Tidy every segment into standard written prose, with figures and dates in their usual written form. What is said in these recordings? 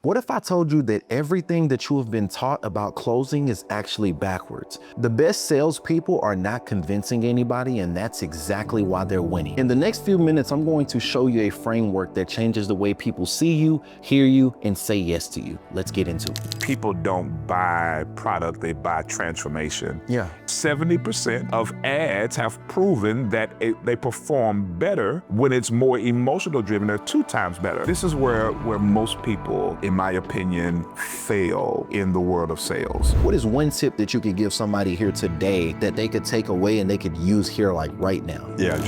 What if I told you that everything that you have been taught about closing is actually backwards? The best salespeople are not convincing anybody, and that's exactly why they're winning. In the next few minutes, I'm going to show you a framework that changes the way people see you, hear you, and say yes to you. Let's get into it. People don't buy product, they buy transformation. Yeah. 70% of ads have proven that they perform better when it's more emotional driven. They're 2 times better. This is where most people, in my opinion, fail in the world of sales. What is one tip that you could give somebody here today that they could take away and they could use here like right now? Yeah,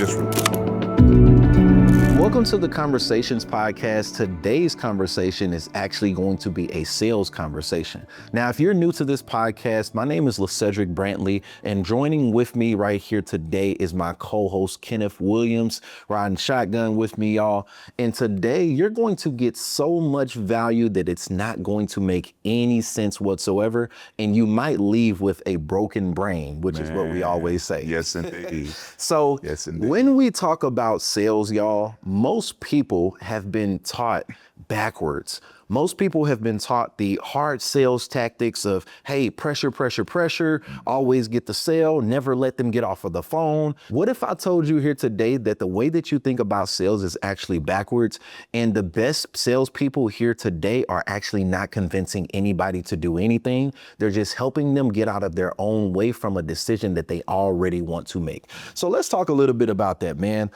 Welcome to the Conversations Podcast. Today's conversation is actually going to be a sales conversation. Now, if you're new to this podcast, my name is Lacedrick Brantley, and joining with me right here today is my co-host, Kenneth Williams, riding shotgun with me, y'all. And today you're going to get so much value that it's not going to make any sense whatsoever. And you might leave with a broken brain, which is what we always say. Yes, indeed. So Yes, indeed. When we talk about sales, y'all, most people have been taught backwards. Most people have been taught the hard sales tactics of, hey, pressure, pressure, pressure, always get the sale, never let them get off of the phone. What if I told you here today that the way that you think about sales is actually backwards, and the best salespeople here today are actually not convincing anybody to do anything. They're just helping them get out of their own way from a decision that they already want to make. So let's talk a little bit about that, man.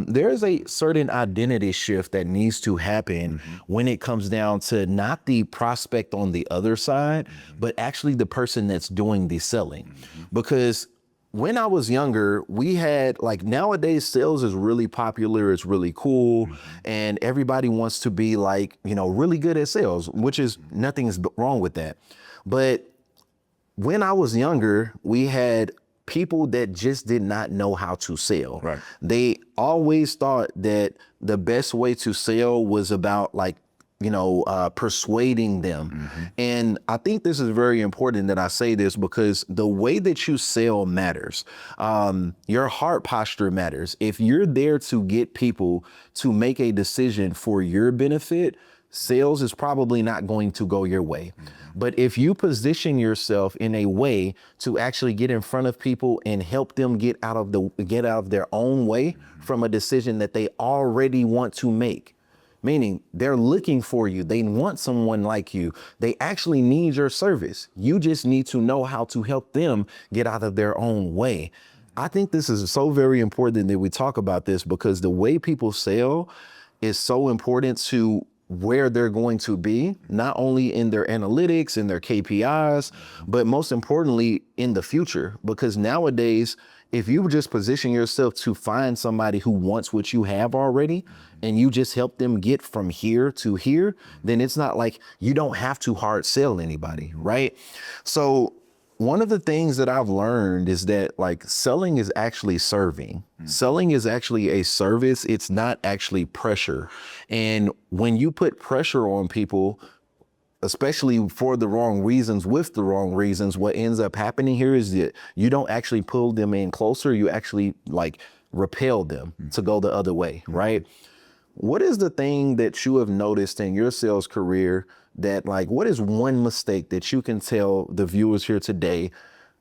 There's a certain identity shift that needs to happen when it comes down to not the prospect on the other side, but actually the person that's doing the selling. Because when I was younger, we had, like, nowadays sales is really popular, it's really cool, and everybody wants to be like, you know, really good at sales, which is nothing is wrong with that. But when I was younger, we had people that just did not know how to sell. Right. They always thought that the best way to sell was about, like, you know, persuading them. And I think this is very important that I say this, because the way that you sell matters. Your heart posture matters. If you're there to get people to make a decision for your benefit, sales is probably not going to go your way. But if you position yourself in a way to actually get in front of people and help them get out of their own way from a decision that they already want to make, meaning they're looking for you, they want someone like you, they actually need your service. You just need to know how to help them get out of their own way. I think this is so very important that we talk about this, because the way people sell is so important to where they're going to be, not only in their analytics and their KPIs, but most importantly in the future. Because nowadays, if you just position yourself to find somebody who wants what you have already, and you just help them get from here to here, then it's not like you don't have to hard sell anybody, right? So one of the things that I've learned is that, like, selling is actually serving. Selling is actually a service. It's not actually pressure. And when you put pressure on people, especially for the wrong reasons, with the wrong reasons, what ends up happening here is that you don't actually pull them in closer. You actually, like, repel them to go the other way, right? What is the thing that you have noticed in your sales career that, like, what is one mistake that you can tell the viewers here today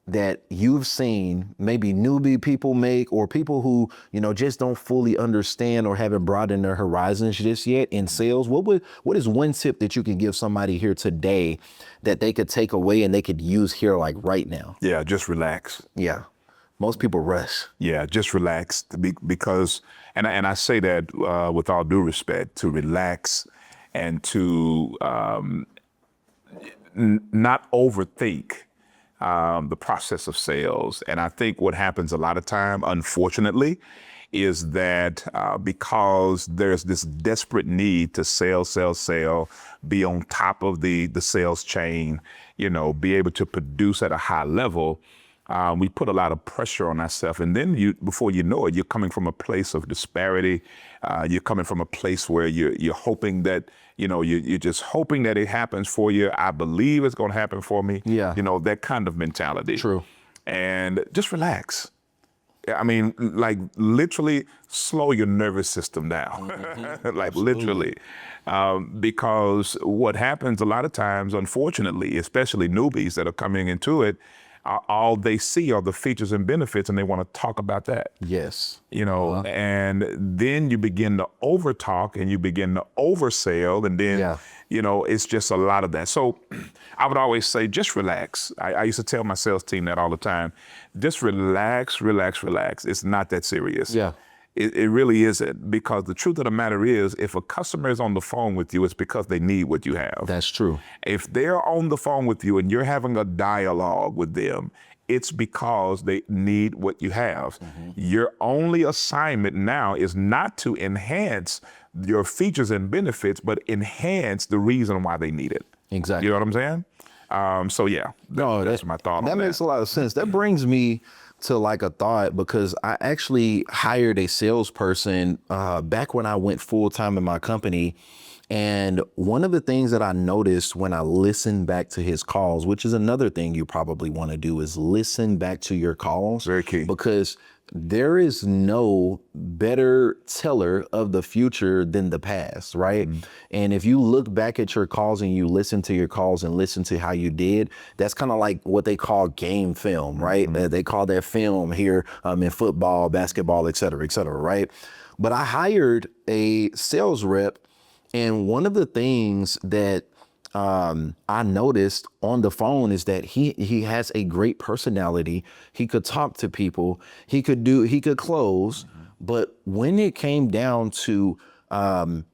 that you've seen maybe newbie people make, or people who, you know, just don't fully understand or haven't broadened their horizons just yet in sales? What is one tip that you can give somebody here today that they could take away and they could use here, like, right now? Yeah, just relax. Yeah. Most people rush. Yeah, just relax, because, and I say that with all due respect, to relax and to not overthink the process of sales. And I think what happens a lot of time, unfortunately, is that because there's this desperate need to sell, be on top of the sales chain, you know, be able to produce at a high level, we put a lot of pressure on ourselves, and then before you know it, you're coming from a place of disparity. You're coming from a place where you're hoping that, you know, you're just hoping that it happens for you. I believe it's going to happen for me. Yeah. You know, that kind of mentality. True. And just relax. I mean, like literally slow your nervous system down, like literally. Because what happens a lot of times, unfortunately, especially newbies that are coming into it, all they see are the features and benefits and they want to talk about that. Yes. And then you begin to over talk and you begin to oversell, and then, Yeah. it's just a lot of that. So I would always say, just relax. I used to tell my sales team that all the time. Just relax, relax, relax. It's not that serious. Yeah. It really isn't, because the truth of the matter is, if a customer is on the phone with you, it's because they need what you have. That's true. If they're on the phone with you and you're having a dialogue with them, it's because they need what you have. Your only assignment now is not to enhance your features and benefits, but enhance the reason why they need it. Exactly. You know what I'm saying? So yeah, that's my thought on that. That makes a lot of sense. That brings me to like a thought, because I actually hired a salesperson back when I went full time in my company. And one of the things that I noticed when I listened back to his calls, which is another thing you probably want to do, is listen back to your calls. Very key. Because there is no better teller of the future than the past, right? And if you look back at your calls and you listen to your calls and listen to how you did, that's kind of like what they call game film, right? They call that film here in football, basketball, et cetera, right? But I hired a sales rep, and one of the things that I noticed on the phone is that he has a great personality. He could talk to people. He could close. But when it came down to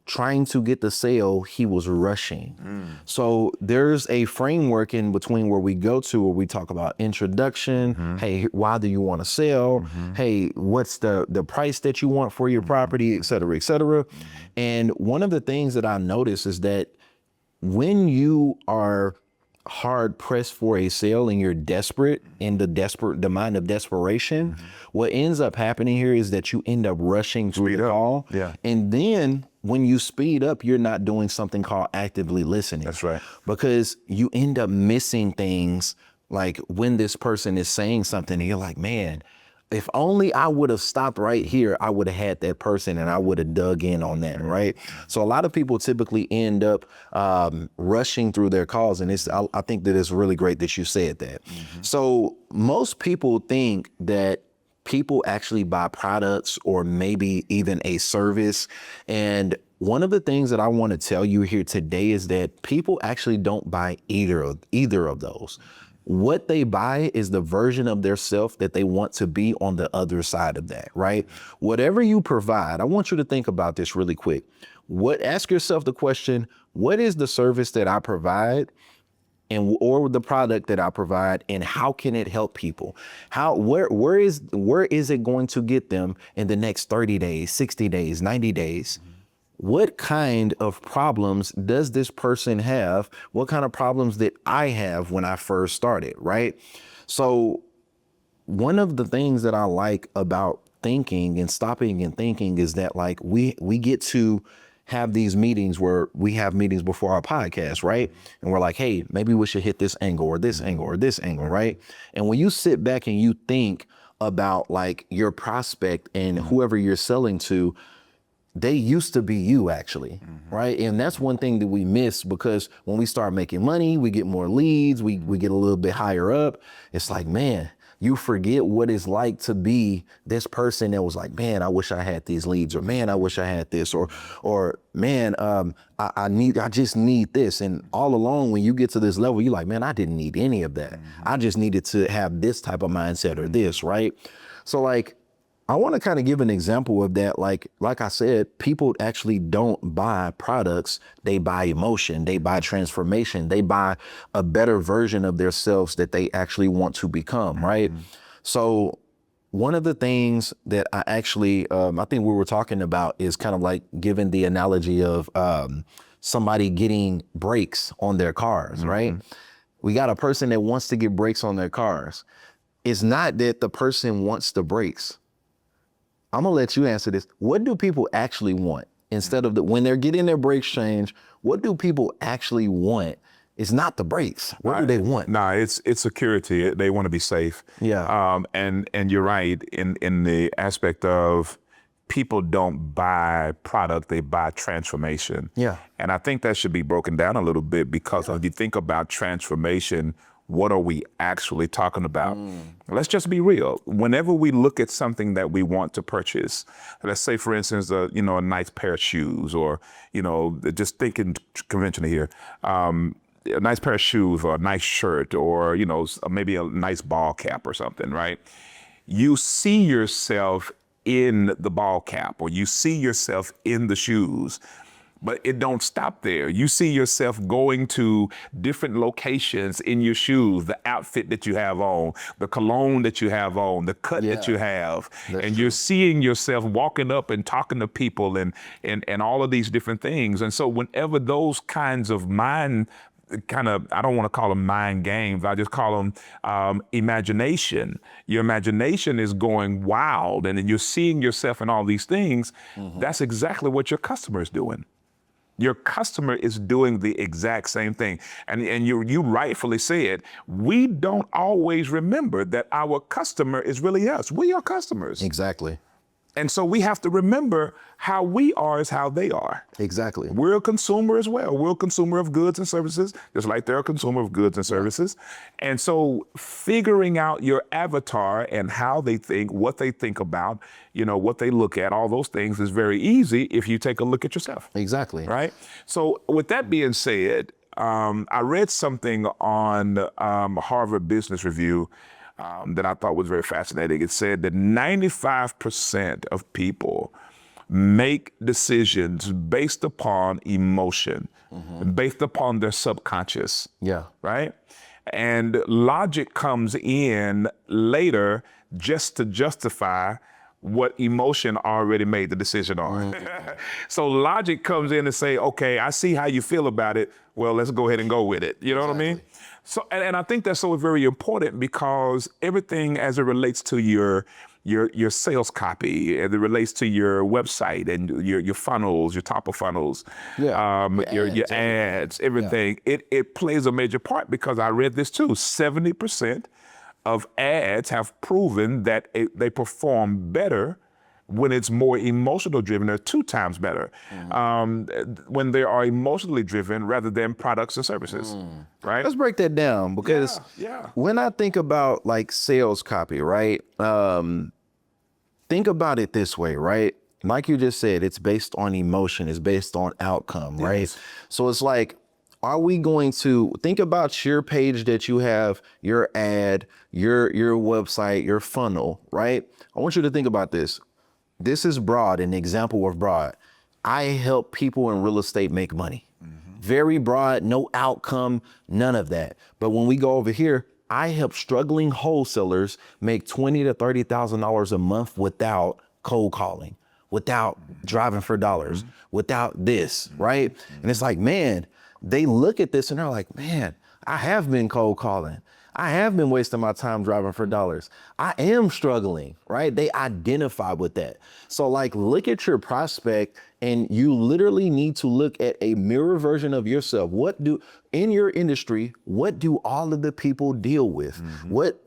trying to get the sale, he was rushing. So there's a framework in between where we go to, where we talk about introduction. Hey, why do you want to sell? Hey, what's the price that you want for your property, et cetera, et cetera. And one of the things that I noticed is that when you are hard pressed for a sale and you're desperate, in the mind of desperation, what ends up happening here is that you end up rushing through the call. Yeah. And then when you speed up, you're not doing something called actively listening. That's right. Because you end up missing things, like when this person is saying something and you're like, man, if only I would have stopped right here, I would have had that person and I would have dug in on that, right? So a lot of people typically end up rushing through their calls, and I think that it's really great that you said that. So most people think that people actually buy products or maybe even a service. And one of the things that I want to tell you here today is that people actually don't buy either of those. What they buy is the version of their self that they want to be on the other side of that, right? Whatever you provide, I want you to think about this really quick. Ask yourself the question, what is the service that I provide, or the product that I provide, and how can it help people? Where is it going to get them in the next 30 days, 60 days, 90 days? What kind of problems does this person have? What kind of problems did I have when I first started, right? So one of the things that I like about thinking and stopping and thinking is that, like, we get to have these meetings where we have meetings before our podcast, right? And we're like, hey, maybe we should hit this angle or this angle or this angle, right? And when you sit back and you think about like your prospect and whoever you're selling to, they used to be you, actually, right? And that's one thing that we miss, because when we start making money, we get more leads, we get a little bit higher up. It's like, man, you forget what it's like to be this person that was like, man, I wish I had these leads, or man, I wish I had this, or man, I just need this. And all along, when you get to this level, you're like, man, I didn't need any of that. I just needed to have this type of mindset or this, right? So like, I want to kind of give an example of that. Like I said, people actually don't buy products. They buy emotion. They buy transformation. They buy a better version of themselves that they actually want to become, right? So one of the things that I actually, I think we were talking about is kind of like giving the analogy of somebody getting brakes on their cars, right? We got a person that wants to get brakes on their cars. It's not that the person wants the brakes. I'm gonna let you answer this. What do people actually want? Instead of when they're getting their brakes changed, what do people actually want? It's not the brakes. What do they want? Nah, it's security. They want to be safe. Yeah. And you're right in the aspect of people don't buy product, they buy transformation. Yeah. And I think that should be broken down a little bit because if you think about transformation, what are we actually talking about? Let's just be real. Whenever we look at something that we want to purchase, let's say, for instance, a nice pair of shoes, or just thinking conventionally here, a nice pair of shoes or a nice shirt, or maybe a nice ball cap or something, right? You see yourself in the ball cap, or you see yourself in the shoes. But it don't stop there. You see yourself going to different locations in your shoes, the outfit that you have on, the cologne that you have on, the cut that you have. And you're seeing yourself walking up and talking to people and all of these different things. And so whenever those kinds of I don't want to call them mind games, I just call them imagination. Your imagination is going wild, and then you're seeing yourself in all these things. That's exactly what your customer is doing. Your customer is doing the exact same thing. And you rightfully said, we don't always remember that our customer is really us. We are customers. Exactly. And so we have to remember how we are is how they are. Exactly. We're a consumer as well. We're a consumer of goods and services, just like they're a consumer of goods and services. And so figuring out your avatar and how they think, what they think about, what they look at, all those things is very easy if you take a look at yourself. Exactly. Right? So with that being said, I read something on Harvard Business Review that I thought was very fascinating. It said that 95% of people make decisions based upon emotion, based upon their subconscious. Yeah. Right? And logic comes in later just to justify what emotion already made the decision on. So logic comes in and say, okay, I see how you feel about it. Well, let's go ahead and go with it. You know what I mean? So, and I think that's so very important because everything as it relates to your sales copy, as it relates to your website and your funnels, your top of funnels, your ads, everything, it plays a major part because I read this too. 70% of ads have proven that they perform better when it's more emotional driven. They're 2 times better when they are emotionally driven rather than products and services, right? Let's break that down because when I think about like sales copy, right? Think about it this way, right? Like you just said, it's based on emotion, it's based on outcome, right? So it's like, are we going to think about your page that you have, your ad, your website, your funnel, right? I want you to think about this. This is broad, an example of broad. I help people in real estate make money. Very broad, no outcome, none of that. But when we go over here, I help struggling wholesalers make $20,000 to $30,000 a month without cold calling, without driving for dollars, without this, right? And it's like, man, they look at this and they're like, man, I have been cold calling. I have been wasting my time driving for dollars. I am struggling, right? They identify with that. So like, look at your prospect and you literally need to look at a mirror version of yourself. In your industry, what do all of the people deal with? What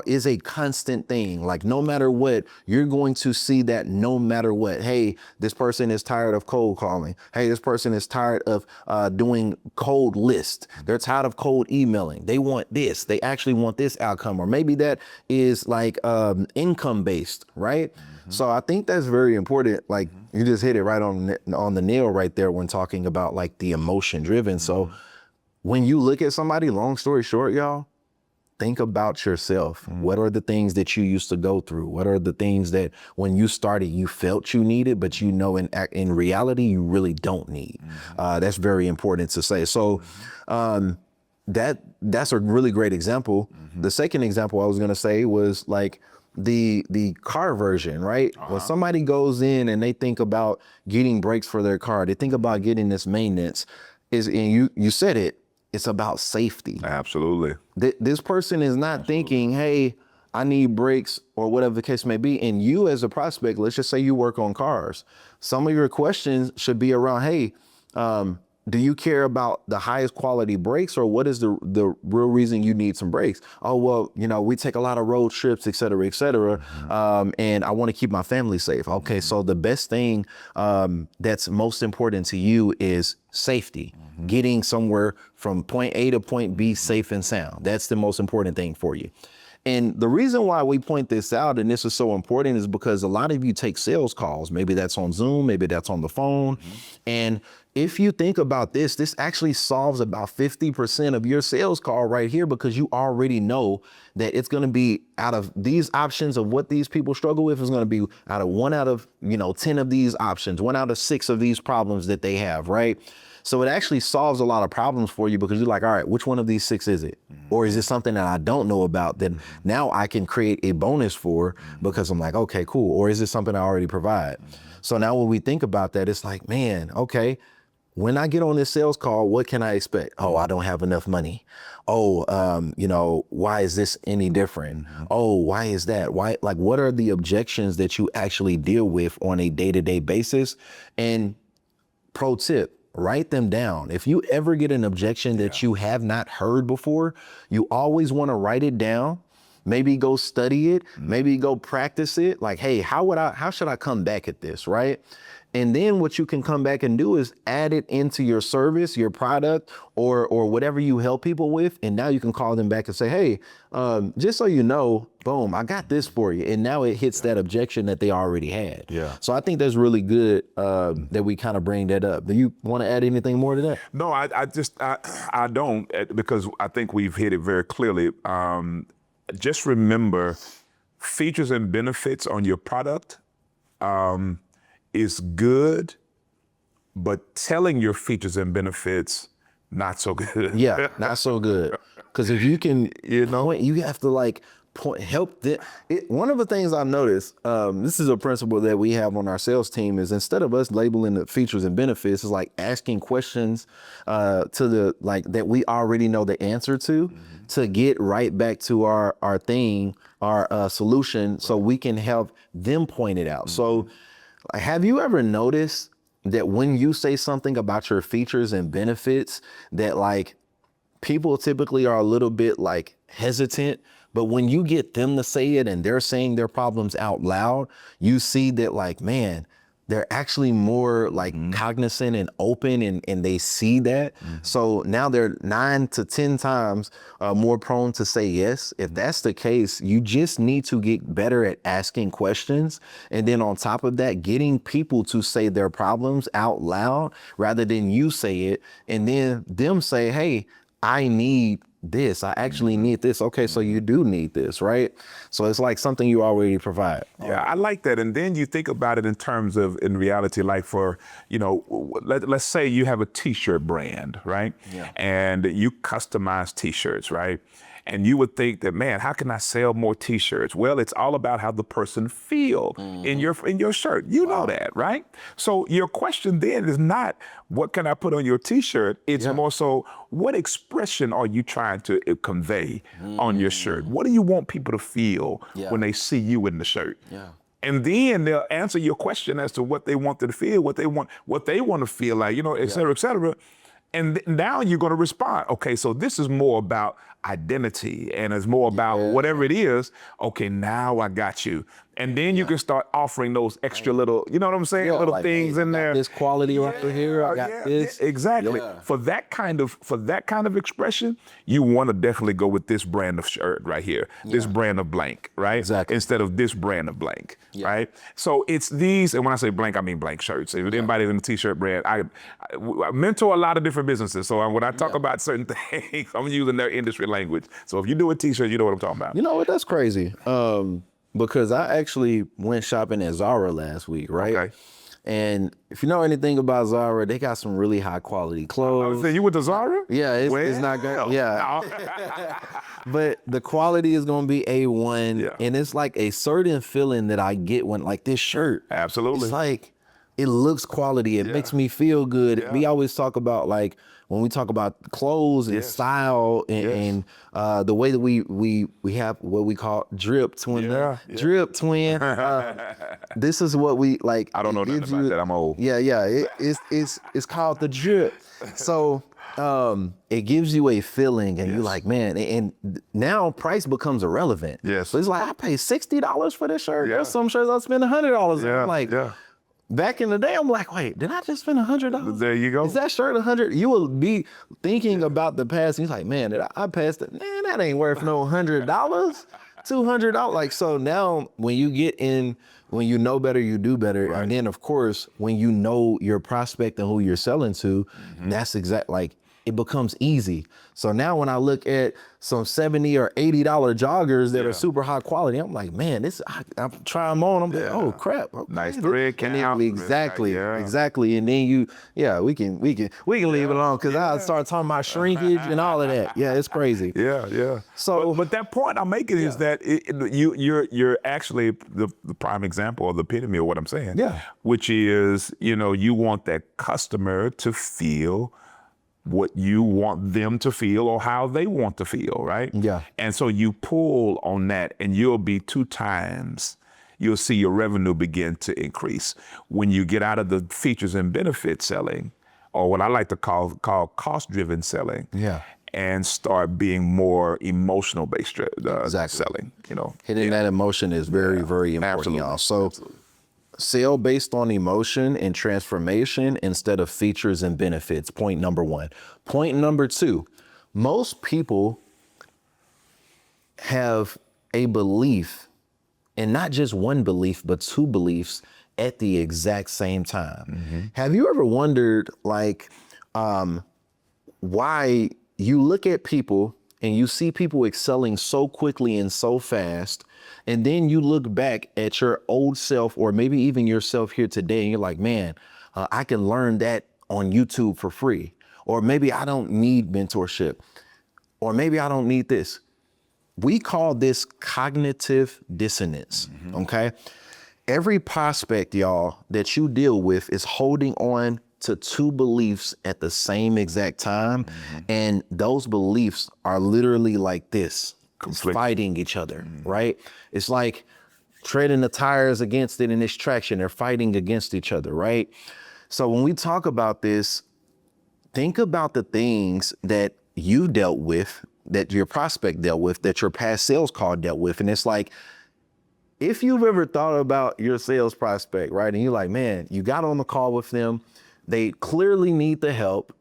is a constant thing? Like no matter what, you're going to see that no matter what. Hey, this person is tired of cold calling. Hey, this person is tired of doing cold lists. They're tired of cold emailing. They want this. They actually want this outcome. Or maybe that is like income based, right? So I think that's very important. Like you just hit it right on the nail right there when talking about like the emotion driven. So when you look at somebody, long story short, y'all, think about yourself. What are the things that you used to go through? What are the things that when you started, you felt you needed, but you know, in reality, you really don't need? That's very important to say. So that's a really great example. The second example I was going to say was like the car version, right? When somebody goes in and they think about getting brakes for their car, they think about getting this maintenance, and you said it, it's about safety. Absolutely. This person is not thinking, hey, I need brakes or whatever the case may be. And you as a prospect, let's just say you work on cars. Some of your questions should be around, hey, do you care about the highest quality brakes, or what is the real reason you need some brakes? Oh, well, we take a lot of road trips, et cetera, et cetera. And I want to keep my family safe. Okay. So the best thing that's most important to you is safety, getting somewhere from point A to point B safe and sound. That's the most important thing for you. And the reason why we point this out, and this is so important, is because a lot of you take sales calls. Maybe that's on Zoom, maybe that's on the phone. And if you think about this, this actually solves about 50% of your sales call right here, because you already know that it's going to be out of these options of what these people struggle with, is going to be out of 1 out of 10 of these options, 1 out of 6 of these problems that they have, right? So it actually solves a lot of problems for you, because you're like, all right, which one of these 6 is it? Or is it something that I don't know about that now I can create a bonus for, because I'm like, okay, cool. Or is it something I already provide? So now when we think about that, it's like, man, okay, when I get on this sales call, what can I expect? Oh, I don't have enough money. Oh, why is this any different? Oh, why is that? Why? Like, what are the objections that you actually deal with on a day-to-day basis? And pro tip, write them down. If you ever get an objection that you have not heard before, you always want to write it down. Maybe go study it, maybe go practice it. Like, hey, how should I come back at this, right? And then what you can come back and do is add it into your service, your product, or whatever you help people with. And now you can call them back and say, hey, just so you know, boom, I got this for you. And now it hits that objection that they already had. Yeah. So I think that's really good that we kind of bring that up. Do you want to add anything more to that? No, I don't, because I think we've hit it very clearly. Just remember, features and benefits on your product is good, but telling your features and benefits, not so good. Yeah, not so good. Because if you can, you have to help them. One of the things I've noticed, this is a principle that we have on our sales team, is instead of us labeling the features and benefits, is like asking questions that we already know the answer to get right back to our thing, our solution, so we can help them point it out. So have you ever noticed that when you say something about your features and benefits, that people typically are a little bit hesitant, but when you get them to say it and they're saying their problems out loud, you see that man, they're actually more cognizant and open, and they see that. So now they're 9 to 10 times more prone to say yes. If that's the case, you just need to get better at asking questions. And then on top of that, getting people to say their problems out loud rather than you say it. And then them say, hey, I need this. I actually need this. Okay, so you do need this, right? So it's like something you already provide. Yeah, I like that. And then you think about it in terms of, in reality, like for, let's say you have a t-shirt brand, right? Yeah. And you customize t-shirts, right? And you would think that, man, how can I sell more t-shirts? Well, it's all about how the person feel in your shirt. You know that, right? So your question then is not, what can I put on your t-shirt? It's more so, what expression are you trying to convey on your shirt? What do you want people to feel when they see you in the shirt? Yeah. And then they'll answer your question as to what they want to feel, what they want to feel like, et cetera, et cetera. And now you're going to respond. Okay, so this is more about identity, and it's more about whatever it is. Okay, now I got you. And then you can start offering those extra little, you know what I'm saying? Little things in there. This quality right here. I got this. Exactly. Yeah. For that kind of expression, you want to definitely go with this brand of shirt right here. This brand of blank, right? Exactly. Instead of this brand of blank, right? So it's these, and when I say blank, I mean blank shirts. If anybody in the t-shirt brand, I mentor a lot of different businesses. So when I talk about certain things, I'm using their industry language. So if you do a t-shirt, you know what I'm talking about. You know what? That's crazy. Because I actually went shopping at Zara last week, right? Okay. And if you know anything about Zara, they got some really high quality clothes. So you went to Zara? Yeah, it's not good. Yeah. But the quality is going to be A1. Yeah. And it's like a certain feeling that I get when this shirt. Absolutely. It's like, it looks quality. It makes me feel good. Yeah. We always talk about, like, when we talk about clothes and style and the way that we have what we call drip twin. Drip twin. This is what we like. I don't know nothing about that. I'm old. Yeah. It's called the drip. So it gives you a feeling, and you're like, man, and now price becomes irrelevant. Yes. So it's like, I paid $60 for this shirt. There's some shirts I'll spend $100. Yeah. I'm like, back in the day, I'm like, wait, did I just spend $100? There you go. Is that shirt $100? You will be thinking about the past. And he's like, man, did I passed it? Man, that ain't worth no $100, $200. Like, so now when you get in, when you know better, you do better. Right. And then of course, when you know your prospect and who you're selling to, that's like, it becomes easy. So now when I look at some $70 or $80 joggers that are super high quality, I'm like, man, I try them on. I'm like, oh crap. Okay. Nice thread count. Exactly. And then we can leave it alone, because I start talking about shrinkage and all of that. Yeah, it's crazy. Yeah. So, but that point I'm making is that you're actually the prime example or the epitome of what I'm saying. Yeah. Which is, you want that customer to feel what you want them to feel or how they want to feel, right? Yeah. And so you pull on that, and you'll see your revenue begin to increase when you get out of the features and benefits selling, or what I like to call cost-driven selling. Yeah. And start being more emotional based Exactly. selling. Hitting that emotion is very, very important, y'all. So sell based on emotion and transformation instead of features and benefits. Point number one. Point number two, most people have a belief, and not just one belief, but two beliefs at the exact same time. Have you ever wondered, like, why you look at people and you see people excelling so quickly and so fast, and then you look back at your old self, or maybe even yourself here today, and you're like, man, I can learn that on YouTube for free. Or maybe I don't need mentorship. Or maybe I don't need this. We call this cognitive dissonance, okay? Every prospect, y'all, that you deal with is holding on to two beliefs at the same exact time. And those beliefs are literally like this, fighting each other, right? It's like treading the tires against it in this traction. They're fighting against each other, right? So when we talk about this, think about the things that you dealt with, that your prospect dealt with, that your past sales call dealt with. And it's like, if you've ever thought about your sales prospect, right? And you're like, man, you got on the call with them, they clearly need the help.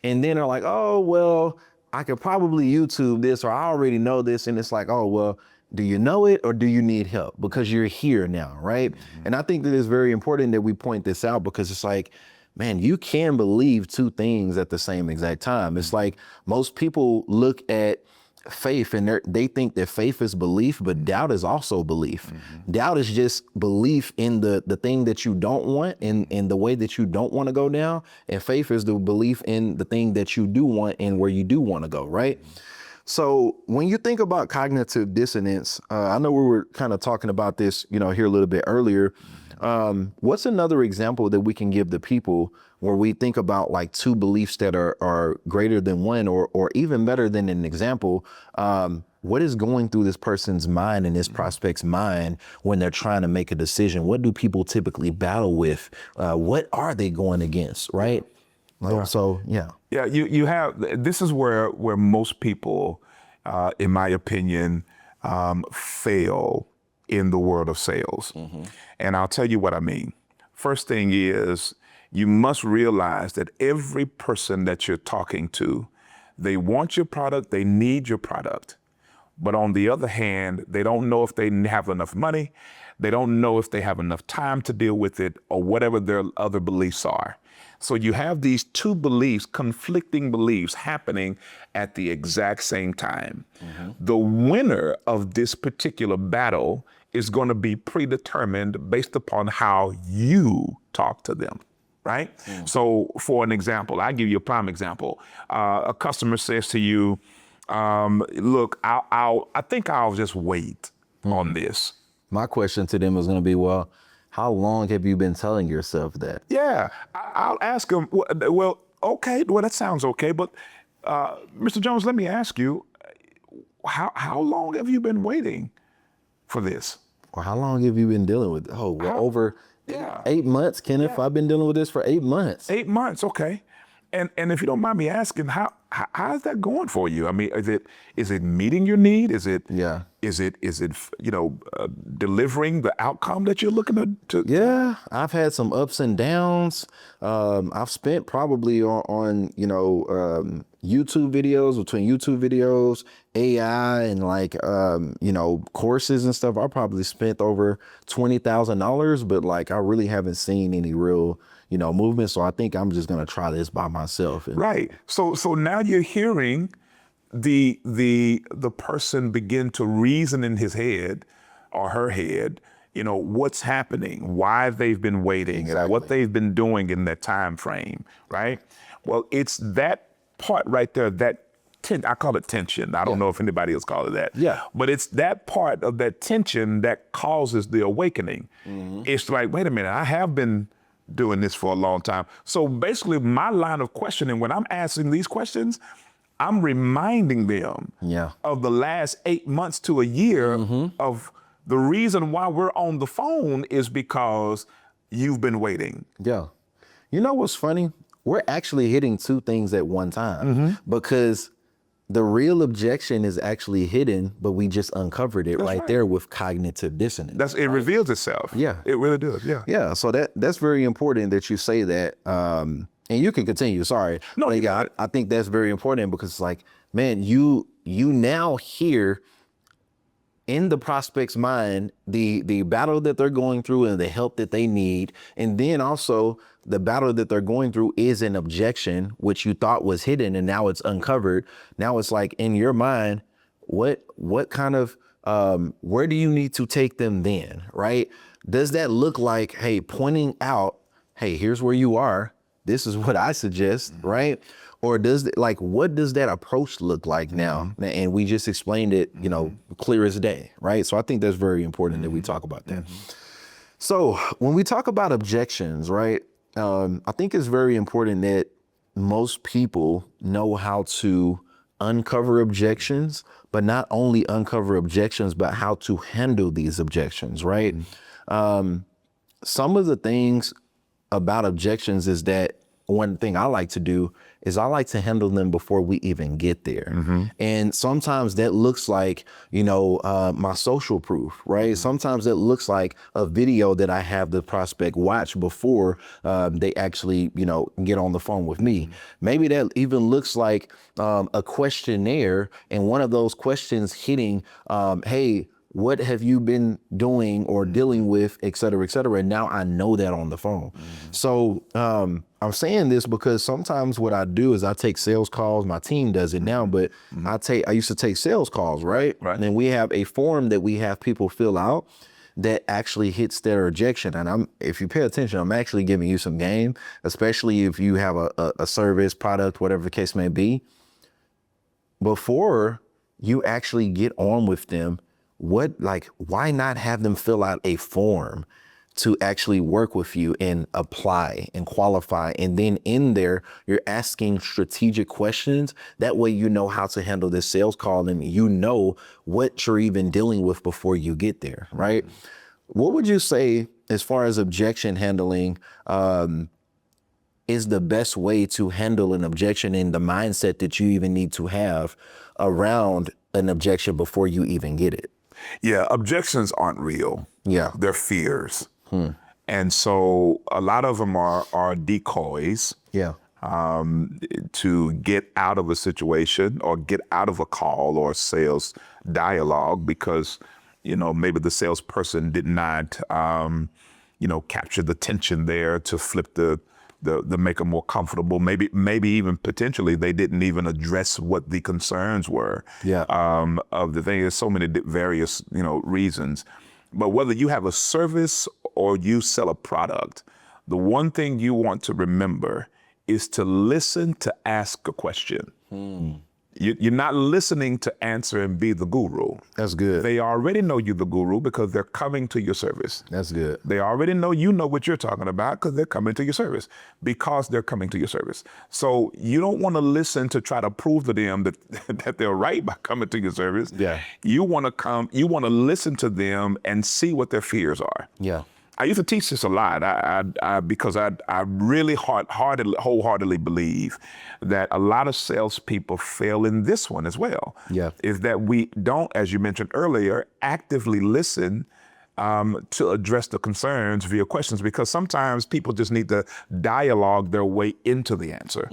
And then they're like, oh, well, I could probably YouTube this, or I already know this. And it's like, oh, well, do you know it or do you need help? Because you're here now, right? And I think that it's very important that we point this out, because it's like, man, you can believe two things at the same exact time. It's like most people look at faith and they think that faith is belief, but doubt is also belief. Doubt is just belief in the thing that you don't want, in the way that you don't want to go down. And faith is the belief in the thing that you do want and where you do want to go, right? So when you think about cognitive dissonance, I know we were kind of talking about this, here a little bit earlier. What's another example that we can give the people where we think about like two beliefs that are greater than one, or even better than an example? What is going through this person's mind and this prospect's mind when they're trying to make a decision? What do people typically battle with? What are they going against, right? So, yeah. Yeah, you have, this is where most people, in my opinion, fail in the world of sales. And I'll tell you what I mean. First thing is, you must realize that every person that you're talking to, they want your product, they need your product. But on the other hand, they don't know if they have enough money, they don't know if they have enough time to deal with it, or whatever their other beliefs are. So you have these two beliefs, conflicting beliefs happening at the exact same time. The winner of this particular battle is going to be predetermined based upon how you talk to them, right? So for an example, I'll give you a prime example. A customer says to you, look, I think I'll just wait on this. My question to them is going to be, well, How long have you been telling yourself that? Yeah, I'll ask them. Well, okay, well that sounds okay, but Mr. Jones, let me ask you, how long have you been waiting for this? Or how long have you been dealing with it? Oh, well, over Yeah. 8 months, Kenneth. I've been dealing with this for 8 months. 8 months, okay. And if you don't mind me asking, how is that going for you? I mean, is it meeting your need? Is it Yeah. is it delivering the outcome that you're looking to? Yeah, I've had some ups and downs. I've spent probably on YouTube videos, between YouTube videos, AI, and courses and stuff. I probably spent over $20,000, but like I really haven't seen any real movement. So I think I'm just gonna try this by myself. Right. So now you're hearing the person begin to reason in his head or her head, what's happening, why they've been waiting, and what they've been doing in that time frame, right? Well, it's that part right there, I call it tension. I don't know if anybody else calls it that. Yeah. But it's that part of that tension that causes the awakening. It's like, wait a minute, I have been doing this for a long time. So basically my line of questioning, when I'm asking these questions, I'm reminding them of the last 8 months to a year of the reason why we're on the phone is because you've been waiting. Yeah. You know what's funny? We're actually hitting two things at one time because the real objection is actually hidden, but we just uncovered it right there with cognitive dissonance. It reveals itself. Yeah. It really does. Yeah. Yeah. So that's very important that you say that. And you can continue. Sorry. No, I think that's very important because it's like, man, you now hear in the prospect's mind the battle that they're going through and the help that they need, and then also the battle that they're going through is an objection which you thought was hidden and now it's uncovered. Now it's like in your mind, what kind of where do you need to take them then, right? Does that look like, hey, pointing out, hey, here's where you are, this is what I suggest, right? Or what does that approach look like now? And we just explained it, clear as day, right? So I think that's very important that we talk about that. So when we talk about objections, right? I think it's very important that most people know how to uncover objections, but not only uncover objections, but how to handle these objections, right? Some of the things about objections is that one thing I like to do is I like to handle them before we even get there. And sometimes that looks like, my social proof, right? Sometimes it looks like a video that I have the prospect watch before they actually, get on the phone with me. Maybe that even looks like a questionnaire and one of those questions hitting, hey, what have you been doing or dealing with, et cetera, et cetera. And now I know that on the phone. So I'm saying this because sometimes what I do is I take sales calls. My team does it now, but I used to take sales calls, right? And then we have a form that we have people fill out that actually hits their objection. And if you pay attention, I'm actually giving you some game, especially if you have a service, product, whatever the case may be. Before you actually get on with them, why not have them fill out a form to actually work with you and apply and qualify? And then in there, you're asking strategic questions. That way, you know how to handle this sales call and you know what you're even dealing with before you get there, right? What would you say as far as objection handling is the best way to handle an objection and the mindset that you even need to have around an objection before you even get it? Yeah, objections aren't real. Yeah. They're fears. And so a lot of them are decoys. Yeah. To get out of a situation or get out of a call or sales dialogue because, maybe the salesperson did not, capture the tension there to flip the make them more comfortable. Maybe even potentially they didn't even address what the concerns were. Yeah. Of the thing. There's so many various, reasons. But whether you have a service or you sell a product, the one thing you want to remember is to listen to ask a question. You're not listening to answer and be the guru. That's good. They already know you're the guru because they're coming to your service. That's good. They already know you know what you're talking about because they're coming to your service. Because they're coming to your service. So you don't want to listen to try to prove to them that that they're right by coming to your service. Yeah. You want to listen to them and see what their fears are. Yeah. I used to teach this a lot because I really wholeheartedly believe that a lot of salespeople fail in this one as well. Yeah. Is that we don't, as you mentioned earlier, actively listen to address the concerns via questions, because sometimes people just need to dialogue their way into the answer.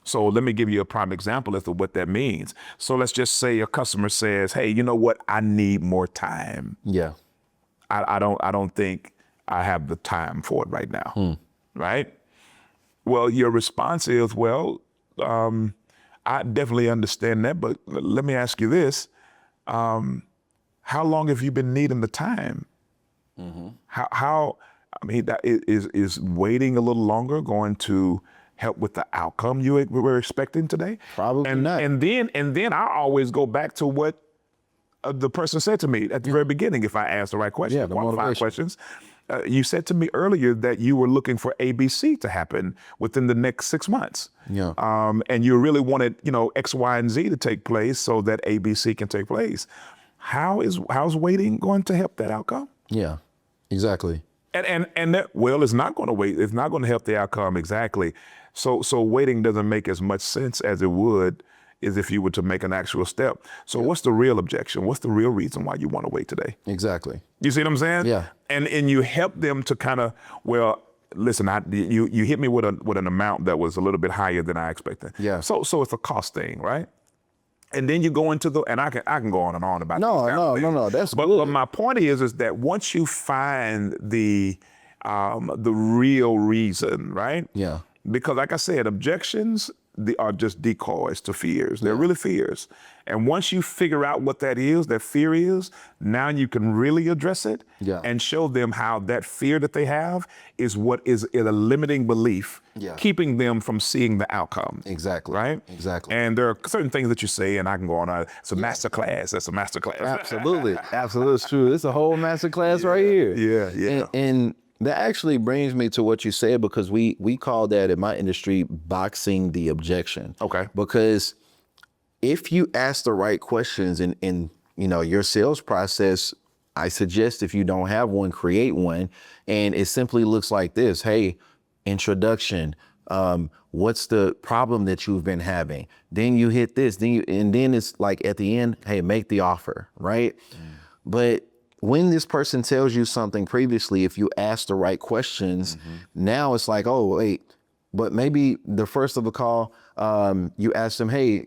So let me give you a prime example as to what that means. So let's just say a customer says, hey, you know what? I need more time. Yeah. I don't think I have the time for it right now, right? Well, your response is, well, I definitely understand that, but let me ask you this. How long have you been needing the time? How I mean, that is waiting a little longer going to help with the outcome you were expecting today? Probably not. And then I always go back to what the person said to me at the very beginning, if I asked the right question, Yeah, the qualified motivation. questions. You said to me earlier that you were looking for ABC to happen within the next 6 months. Yeah. And you really wanted, X, Y, and Z to take place so that ABC can take place. How's waiting going to help that outcome? Yeah. Exactly. And that, well, it's not going to wait. It's not going to help the outcome exactly. So waiting doesn't make as much sense as it would is if you were to make an actual step. So what's the real objection? What's the real reason why you want to wait today? Exactly. You see what I'm saying? Yeah. And you help them to kind of, well, listen, you hit me with an amount that was a little bit higher than I expected. Yeah. So it's a cost thing, right? And then you go into and I can go on and on about No, these no, things. no, no. That's But good. my point is that once you find the real reason, right? Yeah. Because like I said, objections are just decoys to fears. They're really fears. And once you figure out what that fear is, now you can really address it and show them how that fear that they have is what is a limiting belief, keeping them from seeing the outcome. Exactly. Right? Exactly. And there are certain things that you say, and I can go on. It's a masterclass. That's a masterclass. Absolutely. Absolutely. It's true. It's a whole master class right here. Yeah. And that actually brings me to what you said, because we call that in my industry boxing the objection. Okay. Because if you ask the right questions in your sales process, I suggest if you don't have one, create one. And it simply looks like this. Hey, introduction. What's the problem that you've been having? Then you hit this, and then it's like at the end, hey, make the offer, right? But when this person tells you something previously, if you ask the right questions, now it's like, oh, wait, but maybe the first of the call, you ask them, hey,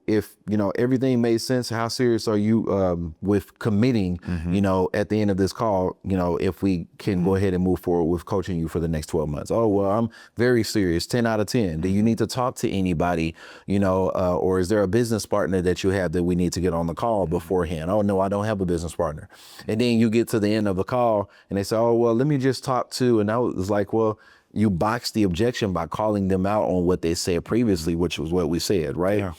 if, everything made sense, how serious are you with committing, at the end of this call, if we can go ahead and move forward with coaching you for the next 12 months? Oh, well, I'm very serious, 10 out of 10. Do you need to talk to anybody, or is there a business partner that you have that we need to get on the call beforehand? Oh, no, I don't have a business partner. And then you get to the end of the call and they say, oh, well, let me just talk to, and I was like, well, you box the objection by calling them out on what they said previously, which was what we said, right? Yeah.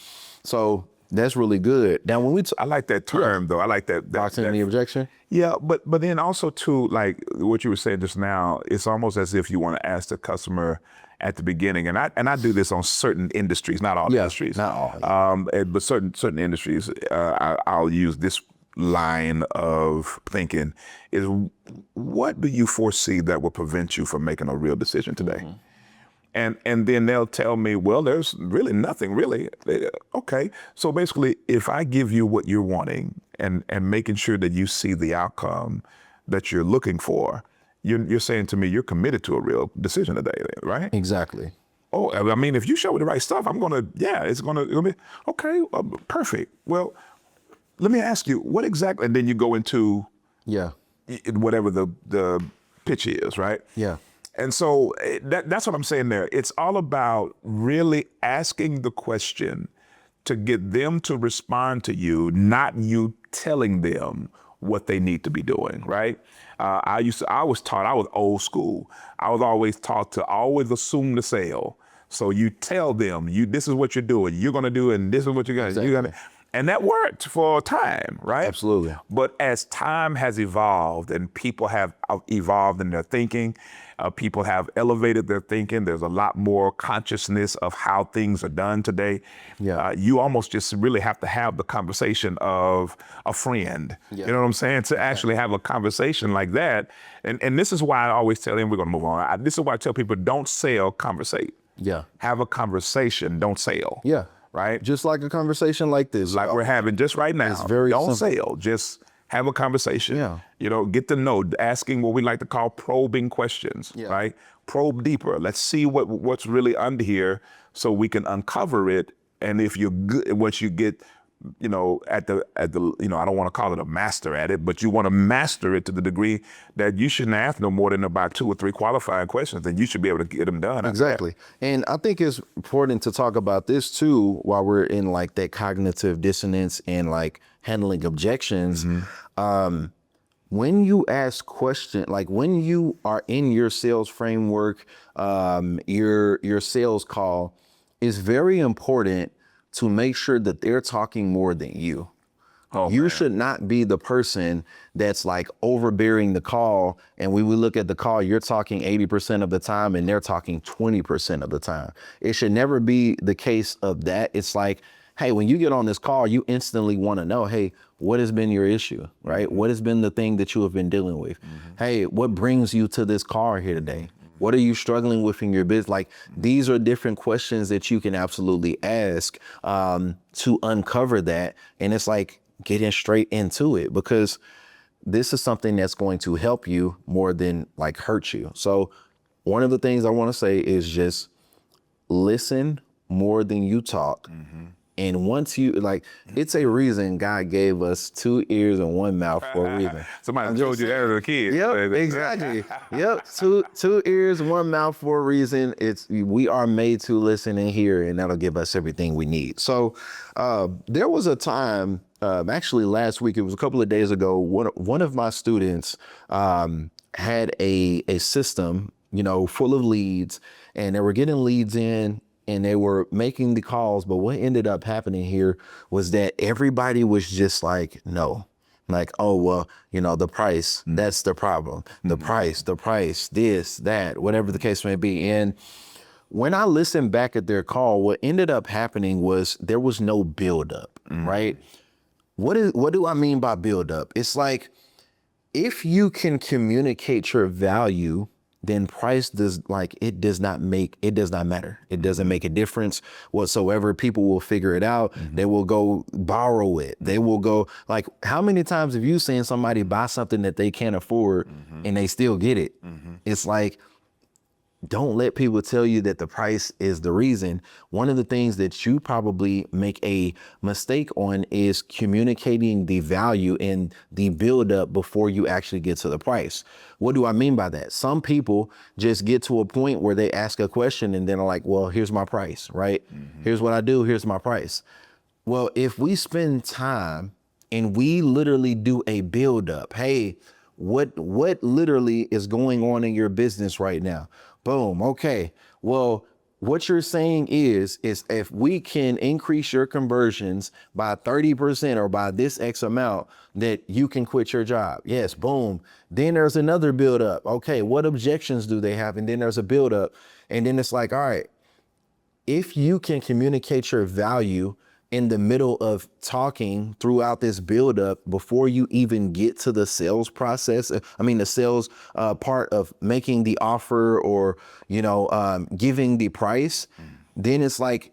So that's really good. Now, when I like that term, though. I like that boxing the objection. Yeah, but then also too, like what you were saying just now, it's almost as if you want to ask the customer at the beginning, and I do this on certain industries, not all industries, not all, but certain industries, I'll use this line of thinking is, what do you foresee that will prevent you from making a real decision today? And then they'll tell me, well, there's really nothing really. Okay, so basically, if I give you what you're wanting and making sure that you see the outcome that you're looking for, you're saying to me you're committed to a real decision today, right? Exactly. Oh, I mean, if you show me the right stuff, it'll be okay, perfect. Well, let me ask you, what exactly, and then you go into whatever the pitch is, right? Yeah. And so that's what I'm saying there. It's all about really asking the question to get them to respond to you, not you telling them what they need to be doing, right? I was old school. I was always taught to always assume the sale. So you tell them, this is what you're doing, you're gonna do, and this is what you're gonna, and that worked for a time, right? Absolutely. But as time has evolved and people have evolved in their thinking, people have elevated their thinking. There's a lot more consciousness of how things are done today. Yeah. You almost just really have to have the conversation of a friend. Yeah. You know what I'm saying? To actually have a conversation like that. And this is why I always tell them, we're gonna move on. This is why I tell people, don't sell, conversate. Yeah. Have a conversation, don't sell. Yeah. Right? Just like a conversation like this. Like we're having just right now. It's very don't simple. sell, just have a conversation. Yeah. You know, get to know, asking what we like to call probing questions, Yeah. right? Probe deeper. Let's see what's really under here so we can uncover it. And if you're good, once you get, you know, at the, you know, I don't want to call it a master at it, but you want to master it to the degree that you shouldn't ask no more than about 2 or 3 qualifying questions, and you should be able to get them done. Exactly. And I think it's important to talk about this too, while we're in like that cognitive dissonance and like handling objections. When you ask questions, like when you are in your sales framework, your sales call, it's very important to make sure that they're talking more than you. You should not be the person that's like overbearing the call. And when we look at the call, you're talking 80% of the time and they're talking 20% of the time. It should never be the case of that. It's like, hey, when you get on this call, you instantly want to know, hey, what has been your issue, right? What has been the thing that you have been dealing with? Hey, what brings you to this car here today? What are you struggling with in your business? Like, these are different questions that you can absolutely ask to uncover that. And it's like getting straight into it, because this is something that's going to help you more than like hurt you. So one of the things I want to say is just listen more than you talk. And once you like, it's a reason God gave us 2 ears and 1 mouth for a reason. Somebody told you that as a kid. Yep, exactly. Yep, two ears, 1 mouth for a reason. We are made to listen and hear, and that'll give us everything we need. So there was a time, actually last week, it was a couple of days ago, one of my students had a system, you know, full of leads, and they were getting leads in, and they were making the calls. But what ended up happening here was that everybody was just like, no, like, oh, well, you know, the price, that's the problem. The price, this, that, whatever the case may be. And when I listened back at their call, what ended up happening was there was no buildup, right? What do I mean by buildup? It's like, if you can communicate your value, then price does not matter. It doesn't make a difference whatsoever. People will figure it out. They will go borrow it. They will go, like, how many times have you seen somebody buy something that they can't afford and they still get it? It's like, don't let people tell you that the price is the reason. One of the things that you probably make a mistake on is communicating the value and the buildup before you actually get to the price. What do I mean by that? Some people just get to a point where they ask a question and then are like, well, here's my price, right? Here's what I do, here's my price. Well, if we spend time and we literally do a buildup, hey, what literally is going on in your business right now? Boom. Okay. Well, what you're saying is if we can increase your conversions by 30% or by this X amount, that you can quit your job. Yes. Boom. Then there's another build up. Okay. What objections do they have? And then there's a build up. And then it's like, all right, if you can communicate your value in the middle of talking throughout this buildup before you even get to the sales process, the sales part of making the offer or, giving the price, then it's like,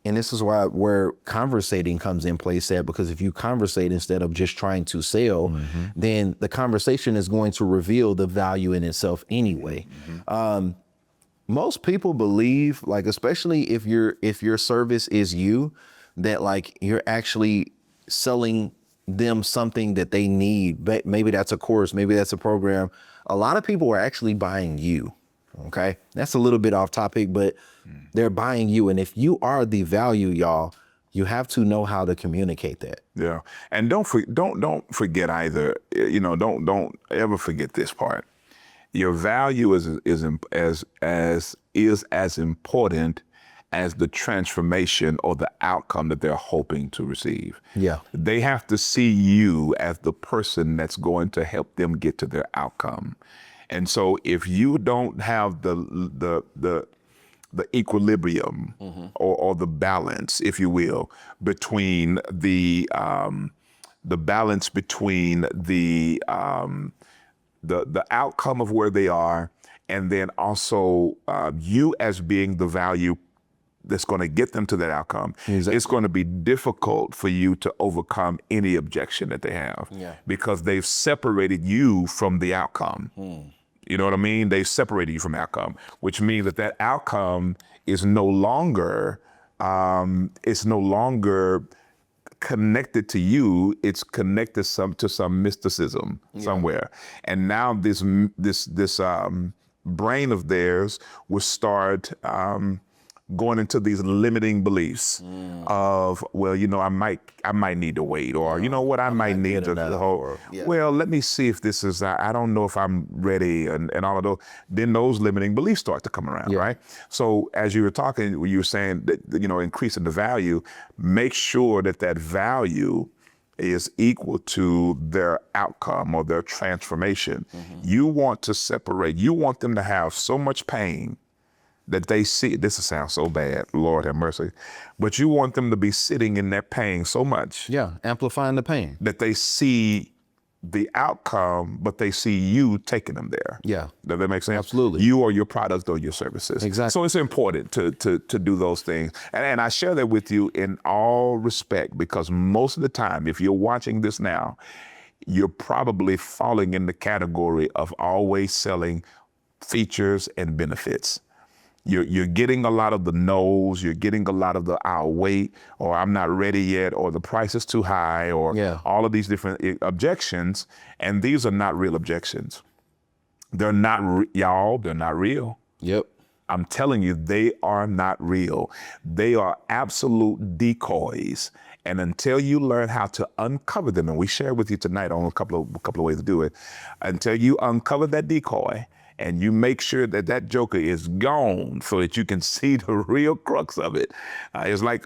and this is where conversating comes in place at, because if you conversate instead of just trying to sell, then the conversation is going to reveal the value in itself anyway. Most people believe, like, especially if your service is you, that like you're actually selling them something that they need. But maybe that's a course, maybe that's a program. A lot of people are actually buying you. Okay, that's a little bit off topic, but they're buying you. And if you are the value, y'all, you have to know how to communicate that. Yeah, and don't forget either. Don't ever forget this part. Your value is as important as the transformation or the outcome that they're hoping to receive. Yeah. They have to see you as the person that's going to help them get to their outcome. And so if you don't have the equilibrium or the balance, if you will, between the balance between the outcome of where they are, and then also you as being the value that's going to get them to that outcome, Exactly. it's going to be difficult for you to overcome any objection that they have, because they've separated you from the outcome. You know what I mean? They've separated you from the outcome, which means that that outcome is no longer connected to you. It's connected to some mysticism somewhere. And now this brain of theirs will start going into these limiting beliefs of, well, you know, I might need to wait, or you know what, I might need to well, let me see if this is, I don't know if I'm ready, and all of those. Then those limiting beliefs start to come around, right? So as you were talking, you were saying that, you know, increasing the value, make sure that that value is equal to their outcome or their transformation. You want to separate, you want them to have so much pain that they see, this sounds so bad, Lord have mercy, but you want them to be sitting in that pain so much. Yeah, amplifying the pain. That they see the outcome, but they see you taking them there. Yeah. Does that make sense? Absolutely. You or your product or your services. Exactly. So it's important to do those things. And I share that with you in all respect, because most of the time, if you're watching this now, you're probably falling in the category of always selling features and benefits. You're getting a lot of the no's, you're getting a lot of the I'll wait, or I'm not ready yet, or the price is too high, or all of these different objections. And these are not real objections. They're not, y'all, they're not real. Yep. I'm telling you, they are not real. They are absolute decoys. And until you learn how to uncover them, and we share with you tonight on a couple of ways to do it, until you uncover that decoy, and you make sure that that joker is gone so that you can see the real crux of it. It's like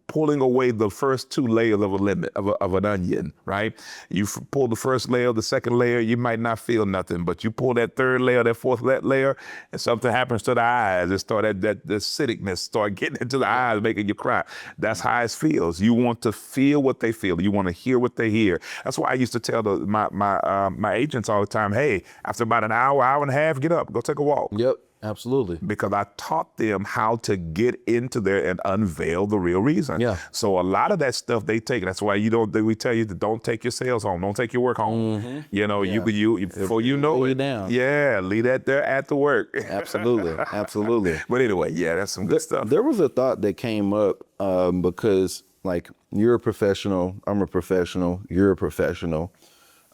pulling away the first two layers of an onion, right? You pull the first layer, the second layer, you might not feel nothing, but you pull that third layer, that fourth layer, and something happens to the eyes. It start that acidicness start getting into the eyes, making you cry. That's how it feels. You want to feel what they feel. You want to hear what they hear. That's why I used to tell my agents all the time, hey, after about an hour and a half, get up, go take a walk. Yep, absolutely. Because I taught them how to get into there and unveil the real reason. Yeah. So a lot of that stuff they take. That's why we tell you to don't take your sales home, don't take your work home. You know, you before you know it, down. Yeah, leave that there at the work. Absolutely, absolutely. But anyway, yeah, that's some good stuff. There was a thought that came up because, like, you're a professional, I'm a professional, you're a professional,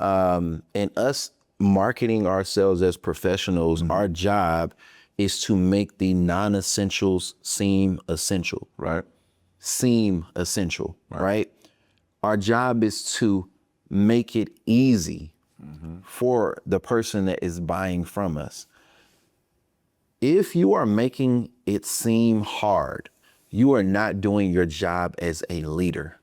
and us marketing ourselves as professionals, our job is to make the non-essentials seem essential. Right. Seem essential, right? Our job is to make it easy for the person that is buying from us. If you are making it seem hard, you are not doing your job as a leader.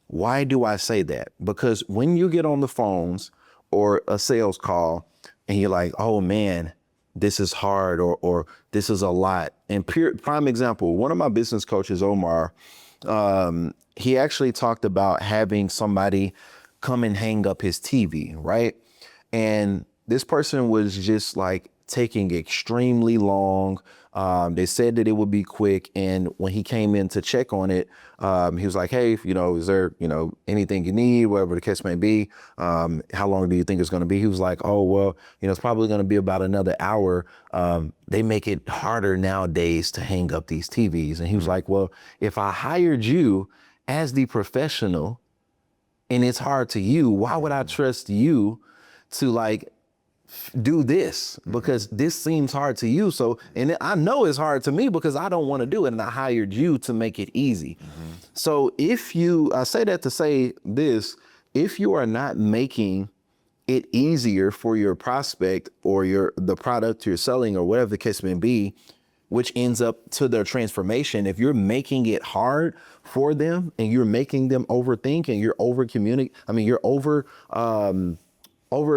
Why do I say that? Because when you get on the phones or a sales call and you're like, oh man, this is hard, or this is a lot. And prime example, one of my business coaches, Omar, he actually talked about having somebody come and hang up his TV, right? And this person was just like taking extremely long. They said that it would be quick. And when he came in to check on it, he was like, hey, is there, anything you need, whatever the case may be? How long do you think it's going to be? He was like, oh, well, it's probably going to be about another hour. They make it harder nowadays to hang up these TVs. And he was like, well, if I hired you as the professional and it's hard to you, why would I trust you to do this? Because this seems hard to you. So, and I know it's hard to me because I don't want to do it. And I hired you to make it easy. So I say that to say this, if you are not making it easier for your prospect or the product you're selling or whatever the case may be, which ends up to their transformation. If you're making it hard for them and you're making them overthink and you're over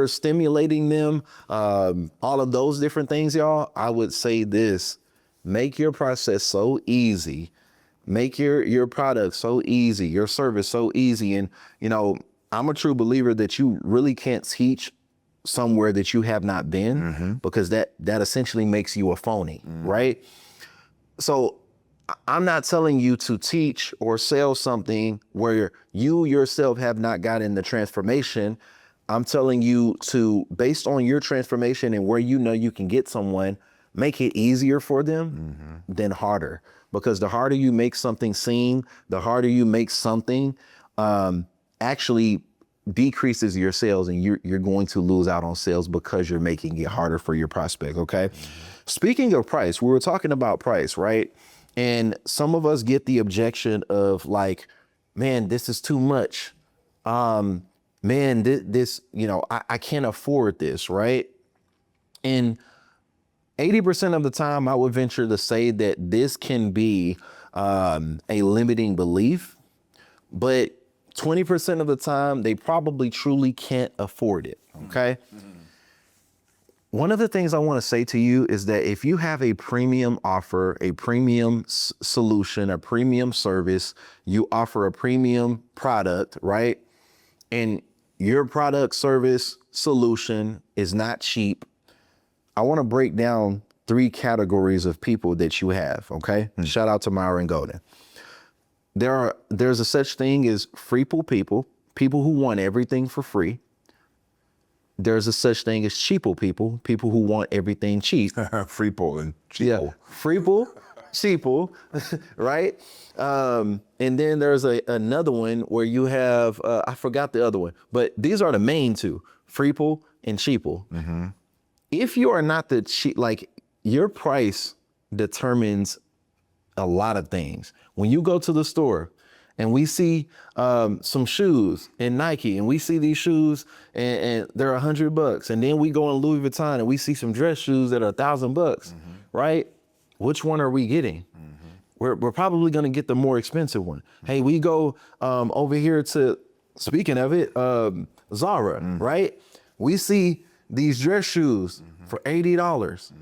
stimulating them, all of those different things, y'all, I would say this: make your process so easy, make your product so easy, your service so easy. And, I'm a true believer that you really can't teach somewhere that you have not been, because that essentially makes you a phony, right? So I'm not telling you to teach or sell something where you yourself have not gotten the transformation. I'm telling you to, based on your transformation and where you can get someone, make it easier for them than harder. Because the harder you make something seem, the harder you make something actually decreases your sales, and you're going to lose out on sales because you're making it harder for your prospect, okay? Speaking of price, we were talking about price, right? And some of us get the objection of like, man, this is too much. Man, this I can't afford this, right? And 80% of the time, I would venture to say that this can be a limiting belief, but 20% of the time, they probably truly can't afford it, okay? One of the things I want to say to you is that if you have a premium offer, a premium solution, a premium service, you offer a premium product, right? And your product, service, solution is not cheap, I want to break down 3 categories of people that you have, okay? Shout out to Myron Golden. There's a such thing as freeple people who want everything for free. There's a such thing as cheaple people who want everything cheap. Freeple and cheapo. Yeah, freeple, cheaple, right? And then there's another one where you have, I forgot the other one, but these are the main 2, freeple and cheaple. If you are not the cheap, like your price determines a lot of things. When you go to the store and we see some shoes in Nike, and we see these shoes and they're $100, and then we go in Louis Vuitton and we see some dress shoes that are $1,000, right? Which one are we getting? We're probably gonna get the more expensive one. Hey, we go over here to, speaking of it, Zara, right? We see these dress shoes for $80.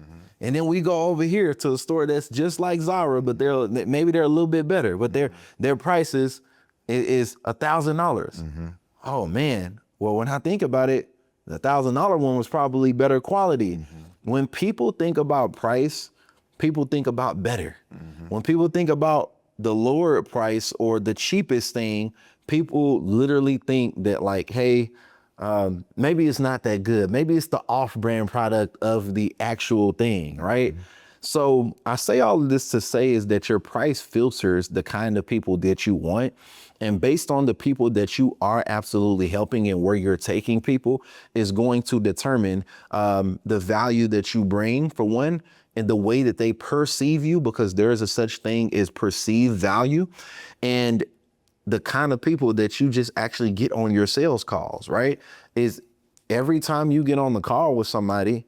And then we go over here to a store that's just like Zara, but maybe they're a little bit better, but their prices is $1,000. Oh man, well, when I think about it, the $1,000 one was probably better quality. When people think about price, people think about better. When people think about the lower price or the cheapest thing, people literally think that like, hey, maybe it's not that good. Maybe it's the off-brand product of the actual thing, right? So I say all of this to say is that your price filters the kind of people that you want. And based on the people that you are absolutely helping and where you're taking people is going to determine the value that you bring, for one, and the way that they perceive you, because there is a such thing as perceived value, and the kind of people that you just actually get on your sales calls, right? Is every time you get on the call with somebody,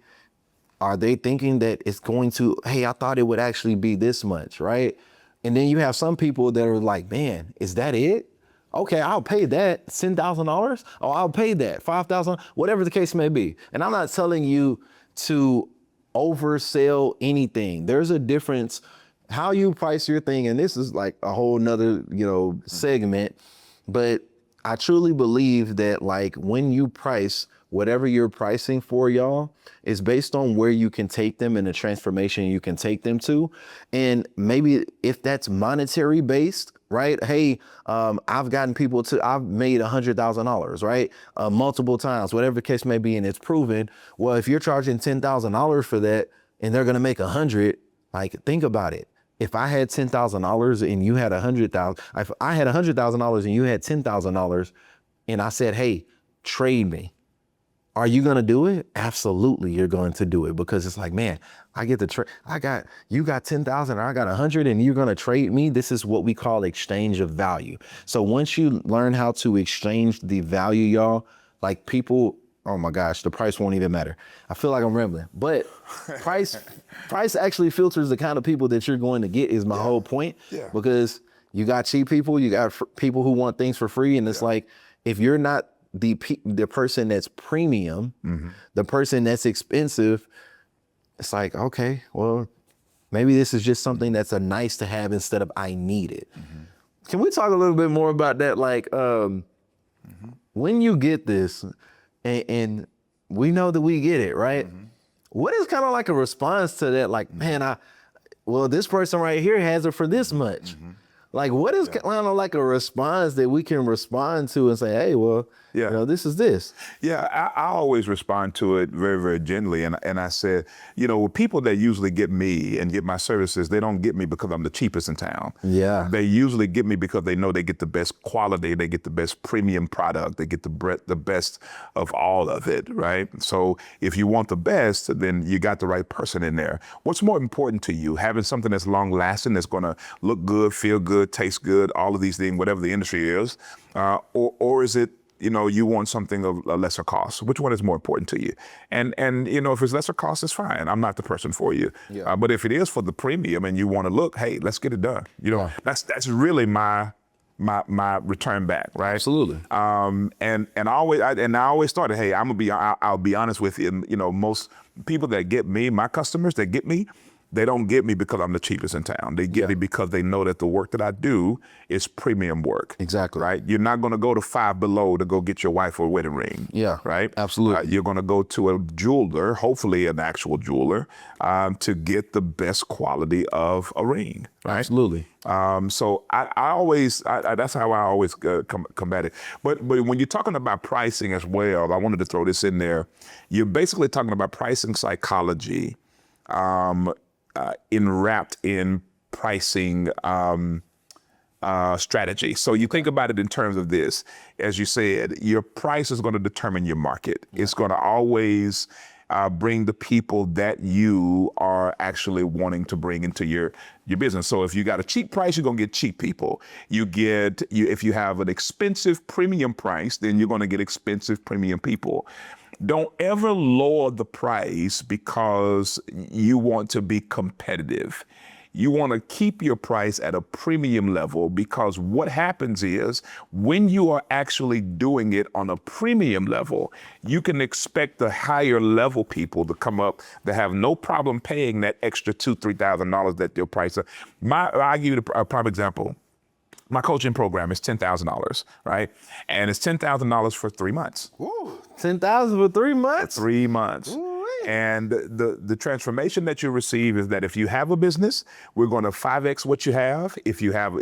are they thinking that it's going to, hey, I thought it would actually be this much, right? And then you have some people that are like, man, is that it? Okay, I'll pay that, $10,000. Oh, I'll pay that, $5,000, whatever the case may be. And I'm not telling you to oversell anything. There's a difference how you price your thing, and this is like a whole nother, segment, but I truly believe that like when you price, whatever you're pricing for, y'all, is based on where you can take them and the transformation you can take them to. And maybe if that's monetary based, right? Hey, I've made $100,000, right? Multiple times, whatever the case may be, and it's proven. Well, if you're charging $10,000 for that and they're going to make 100, like think about it. If I had $10,000 and you had $100,000, if I had $100,000 and you had $10,000, and I said, hey, trade me, are you going to do it? Absolutely, you're going to do it, because it's like, man, I get the trade. You got 10,000, I got 100, and you're going to trade me. This is what we call exchange of value. So once you learn how to exchange the value, y'all, like people oh my gosh, the price won't even matter. I feel like I'm rambling, but price actually filters the kind of people that you're going to get is my whole point. Yeah. Because you got cheap people, you got people who want things for free. And it's like, if you're not the person that's premium, the person that's expensive, it's like, okay, well, maybe this is just something that's a nice to have instead of I need it. Can we talk a little bit more about that? Like, when you get this, and we know that we get it, right? What is kind of like a response to that? Like, man, well, this person right here has it for this much. Like, what is kind of like a response that we can respond to and say, hey, well, you know, this is this. Yeah, I always respond to it very, very gently. And I said, you know, people that usually get me and get my services, they don't get me because I'm the cheapest in town. Yeah. They usually get me because they know they get the best quality, they get the best premium product, they get the best of all of it, right? So if you want the best, then you got the right person in there. What's more important to you? Having something that's long lasting, that's gonna look good, feel good, taste good, all of these things, whatever the industry is, or is it, you know, you want something of a lesser cost? Which one is more important to you? And you know, if it's lesser cost, it's fine. I'm not the person for you. But if it is for the premium and you want to look, hey, let's get it done. You know, that's really my return back, right? Absolutely. And I always started, hey, I'll be honest with you. You know, most people that get me, my customers that get me, they don't get me because I'm the cheapest in town. They get me because they know that the work that I do is premium work. Exactly. Right? You're not going to go to Five Below to go get your wife a wedding ring. Yeah. Right? Absolutely. You're going to go to a jeweler, hopefully an actual jeweler, to get the best quality of a ring. Right? Absolutely. So I always, that's how I always combat it. But when you're talking about pricing as well, I wanted to throw this in there. You're basically talking about pricing psychology, enwrapped in pricing strategy. So you think about it in terms of this, as you said, your price is going to determine your market. It's going to always bring the people that you are actually wanting to bring into your business. So if you got a cheap price, you're going to get cheap people. If you have an expensive premium price, then you're going to get expensive premium people. Don't ever lower the price because you want to be competitive. You want to keep your price at a premium level, because what happens is when you are actually doing it on a premium level, you can expect the higher level people to come up that have no problem paying that extra $2,000-$3,000 that their price. I'll give you a prime example. My coaching program is $10,000, right? And it's $10,000 for 3 months. Ooh, $10,000 for 3 months? 3 months. Ooh. And the transformation that you receive is that if you have a business, we're going to 5X what you have. If you have a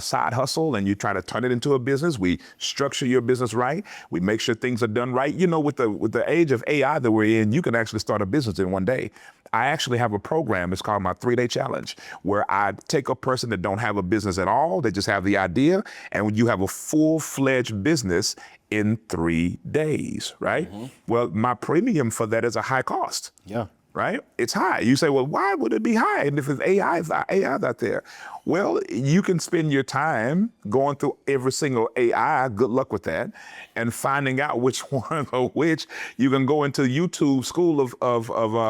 side hustle and you try to turn it into a business, we structure your business right. We make sure things are done right. You know, with the age of AI that we're in, you can actually start a business in one day. I actually have a program, it's called my 3-day challenge, where I take a person that don't have a business at all, they just have the idea, and you have a full-fledged business in 3 days, right? Well, my premium for that is a high cost. Yeah. Right? It's high. You say, well, why would it be high? And if it's AI's out there, well, you can spend your time going through every single AI, good luck with that, and finding out which one or which. You can go into YouTube school of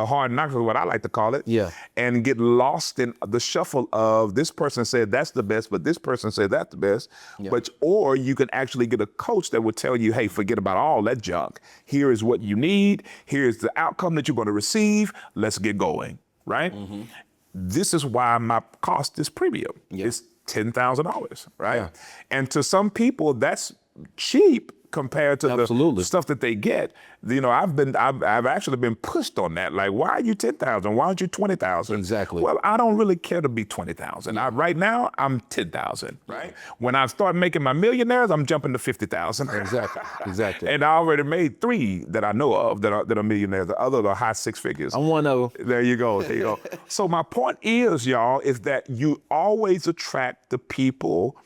hard knocks, is what I like to call it, and get lost in the shuffle of this person said that's the best, but this person said that's the best. Or you can actually get a coach that will tell you, hey, forget about all that junk. Here is what you need. Here's the outcome that you're going to receive. Let's get going, right? This is why my cost is premium. It's $10,000, right? And to some people, that's cheap compared to the stuff that they get. You know, I've actually been pushed on that. Like, why are you 10,000? Why aren't you 20,000? Exactly. Well, I don't really care to be 20,000. Right now, I'm 10,000. Right. When I start making my millionaires, I'm jumping to 50,000. Exactly. And I already made 3 that I know of that are millionaires. The other are high 6 figures. I'm one of them. There you go. So my point is, y'all, is that you always attract the people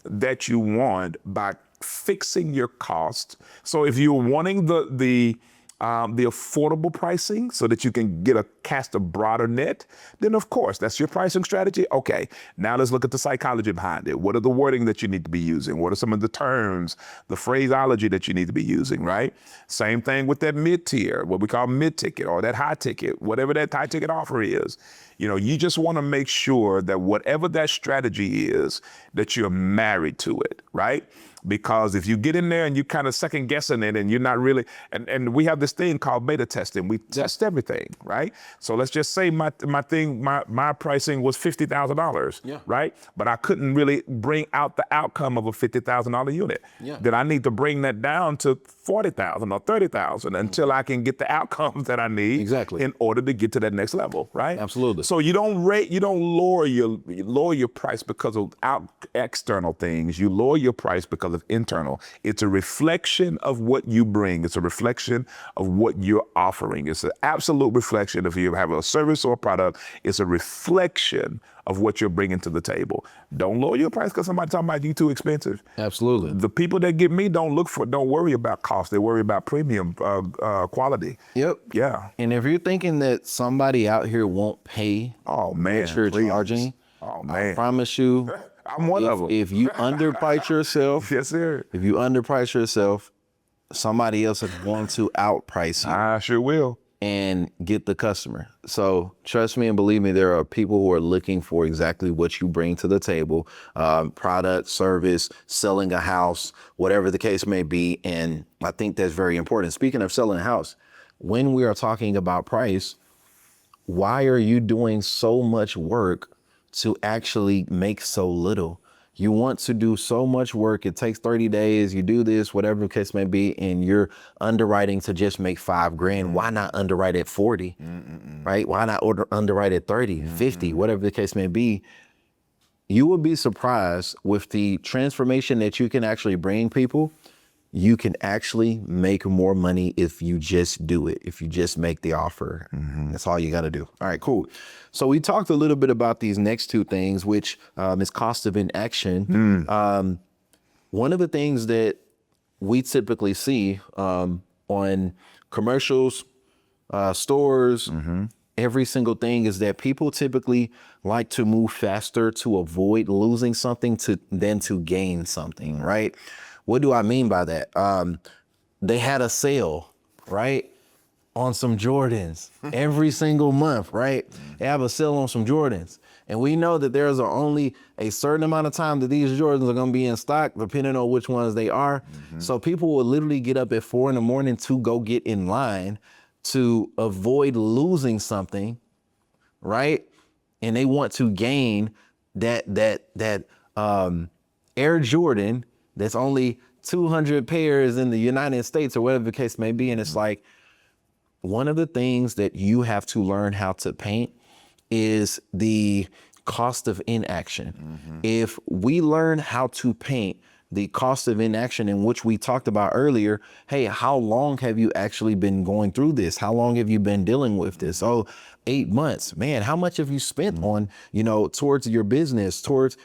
that you want by fixing your cost. So if you're wanting the the affordable pricing so that you can cast a broader net, then of course, that's your pricing strategy. Okay, now let's look at the psychology behind it. What are the wording that you need to be using? What are some of the terms, the phraseology that you need to be using, right? Same thing with that mid-tier, what we call mid-ticket, or that high ticket, whatever that high ticket offer is. You just want to make sure that whatever that strategy is, that you're married to it, right? Because if you get in there and you kind of second guessing it and you're not really, and we have this thing called beta testing. We test everything, right? So let's just say my pricing was $50,000, right? But I couldn't really bring out the outcome of a $50,000 unit. Then I need to bring that down to $40,000 or $30,000 until I can get the outcomes that I need in order to get to that next level, right? Absolutely. So you don't lower your price because of external things. You lower your price because of internal. It's a reflection of what you bring. It's a reflection of what you're offering. It's an absolute reflection. If you have a service or a product, it's a reflection of what you're bringing to the table. Don't lower your price because somebody's talking about you too expensive. Absolutely. The people that get me don't worry about cost. They worry about premium quality. Yep. Yeah. And if you're thinking that somebody out here won't pay what you're charging, I promise you, I'm one of them. If you underprice yourself, yes, sir. If you underprice yourself, somebody else is going to outprice you. I sure will. And get the customer. So trust me and believe me, there are people who are looking for exactly what you bring to the table, product, service, selling a house, whatever the case may be. And I think that's very important. Speaking of selling a house, when we are talking about price, why are you doing so much work to actually make so little? You want to do so much work. It takes 30 days. You do this, whatever the case may be, and you're underwriting to just make $5,000. Why not underwrite at 40, right? Why not underwrite at 30, 50, whatever the case may be? You will be surprised with the transformation that you can actually bring people. You can actually make more money if you just do it, if you just make the offer. That's all you got to do. All right, cool. So we talked a little bit about these next two things, which is cost of inaction. One of the things that we typically see on commercials, stores, every single thing is that people typically like to move faster to avoid losing something than to gain something, right? What do I mean by that? They had a sale, right? On some Jordans every single month, right? They have a sale on some Jordans. And we know that there's only a certain amount of time that these Jordans are gonna be in stock, depending on which ones they are. So people will literally get up at 4 a.m. to go get in line to avoid losing something, right? And they want to gain that Air Jordan that's only 200 pairs in the United States or whatever the case may be. And it's like, one of the things that you have to learn how to paint is the cost of inaction. If we learn how to paint the cost of inaction, in which we talked about earlier, hey, how long have you actually been going through this? How long have you been dealing with this? Oh, 8 months. Man, how much have you spent on, towards your business, towards,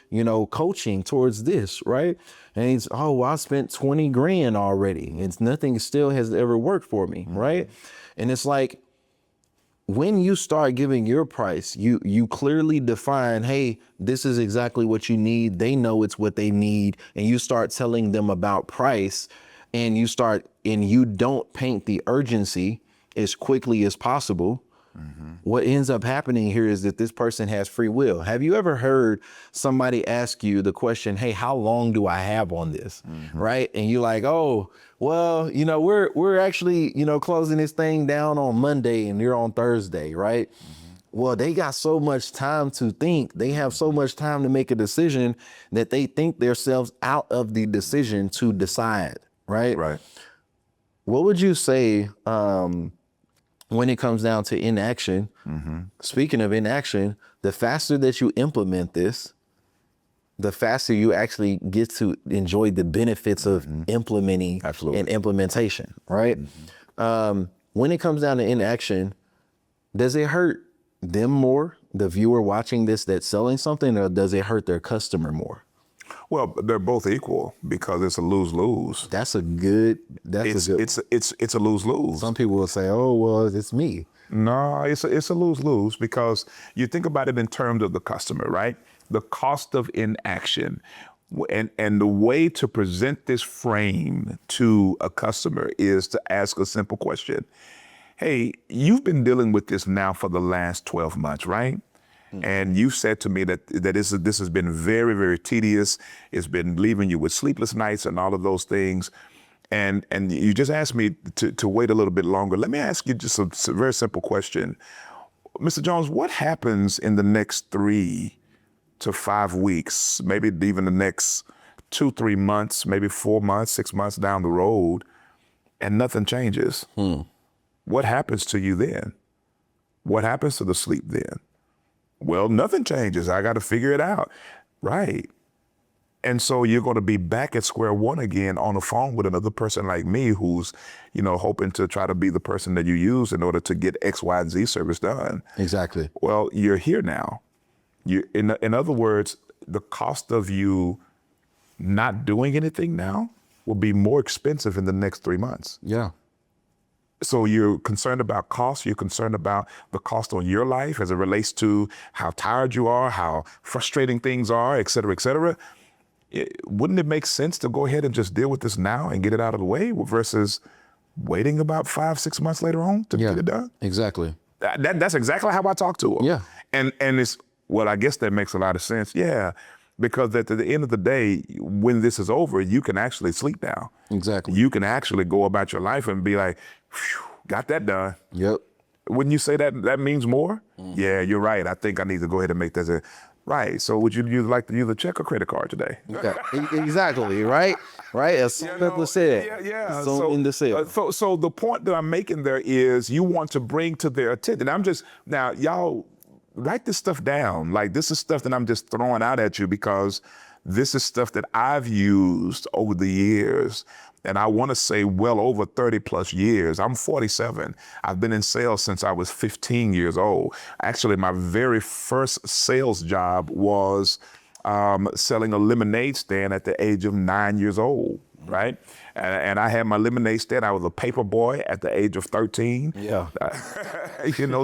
coaching, towards this, right? And he's, oh, well, I spent 20 grand already. It's nothing still has ever worked for me, right? And it's like, when you start giving your price, you clearly define, hey, this is exactly what you need. They know it's what they need. And you start telling them about price, and you don't paint the urgency as quickly as possible. What ends up happening here is that this person has free will. Have you ever heard somebody ask you the question, hey, how long do I have on this? Right? And you're like, oh, well, we're actually, closing this thing down on Monday and you're on Thursday, right? Well, they got so much time to think. They have so much time to make a decision that they think themselves out of the decision to decide, right? Right. What would you say when it comes down to inaction? Speaking of inaction, the faster that you implement this, the faster you actually get to enjoy the benefits of implementing and implementation, right? When it comes down to inaction, does it hurt them more, the viewer watching this that's selling something, or does it hurt their customer more? Well, they're both equal because it's a lose-lose. That's a good. That's a good. It's a lose-lose. Some people will say, "Oh, well, it's me." No, it's a lose-lose because you think about it in terms of the customer, right? The cost of inaction. And the way to present this frame to a customer is to ask a simple question. Hey, you've been dealing with this now for the last 12 months, right? And you said to me that this has been very, very tedious. It's been leaving you with sleepless nights and all of those things. And you just asked me to wait a little bit longer. Let me ask you just a very simple question. Mr. Jones, what happens in the next 3 to 5 weeks, maybe even the next 2, 3 months, maybe 4 months, 6 months down the road, and nothing changes? What happens to you then? What happens to the sleep then? Well, nothing changes. I got to figure it out. Right. And so you're going to be back at square one again on the phone with another person like me who's, hoping to try to be the person that you use in order to get X, Y, and Z service done. Exactly. Well, you're here now. In other words, the cost of you not doing anything now will be more expensive in the next 3 months. Yeah. So you're concerned about cost. You're concerned about the cost on your life as it relates to how tired you are, how frustrating things are, et cetera, et cetera. Wouldn't it make sense to go ahead and just deal with this now and get it out of the way versus waiting about 5, 6 months later on to get it done? Exactly. That's exactly how I talk to them. Yeah. And it's, well, I guess that makes a lot of sense. Yeah. Because at the end of the day, when this is over, you can actually sleep now. Exactly. You can actually go about your life and be like, got that done. Yep. Wouldn't you say that means more? Yeah, you're right. I think I need to go ahead and make that. Right. So would you like to use a check or credit card today? Okay. Exactly. Right. As simple said. Yeah. So in the sale. So the point that I'm making there is you want to bring to their attention. Now y'all write this stuff down. Like, this is stuff that I'm just throwing out at you because this is stuff that I've used over the years. And I want to say well over 30 plus years. I'm 47. I've been in sales since I was 15 years old. Actually, my very first sales job was selling a lemonade stand at the age of 9 years old, right? And I had my lemonade stand. I was a paper boy at the age of 13. Yeah.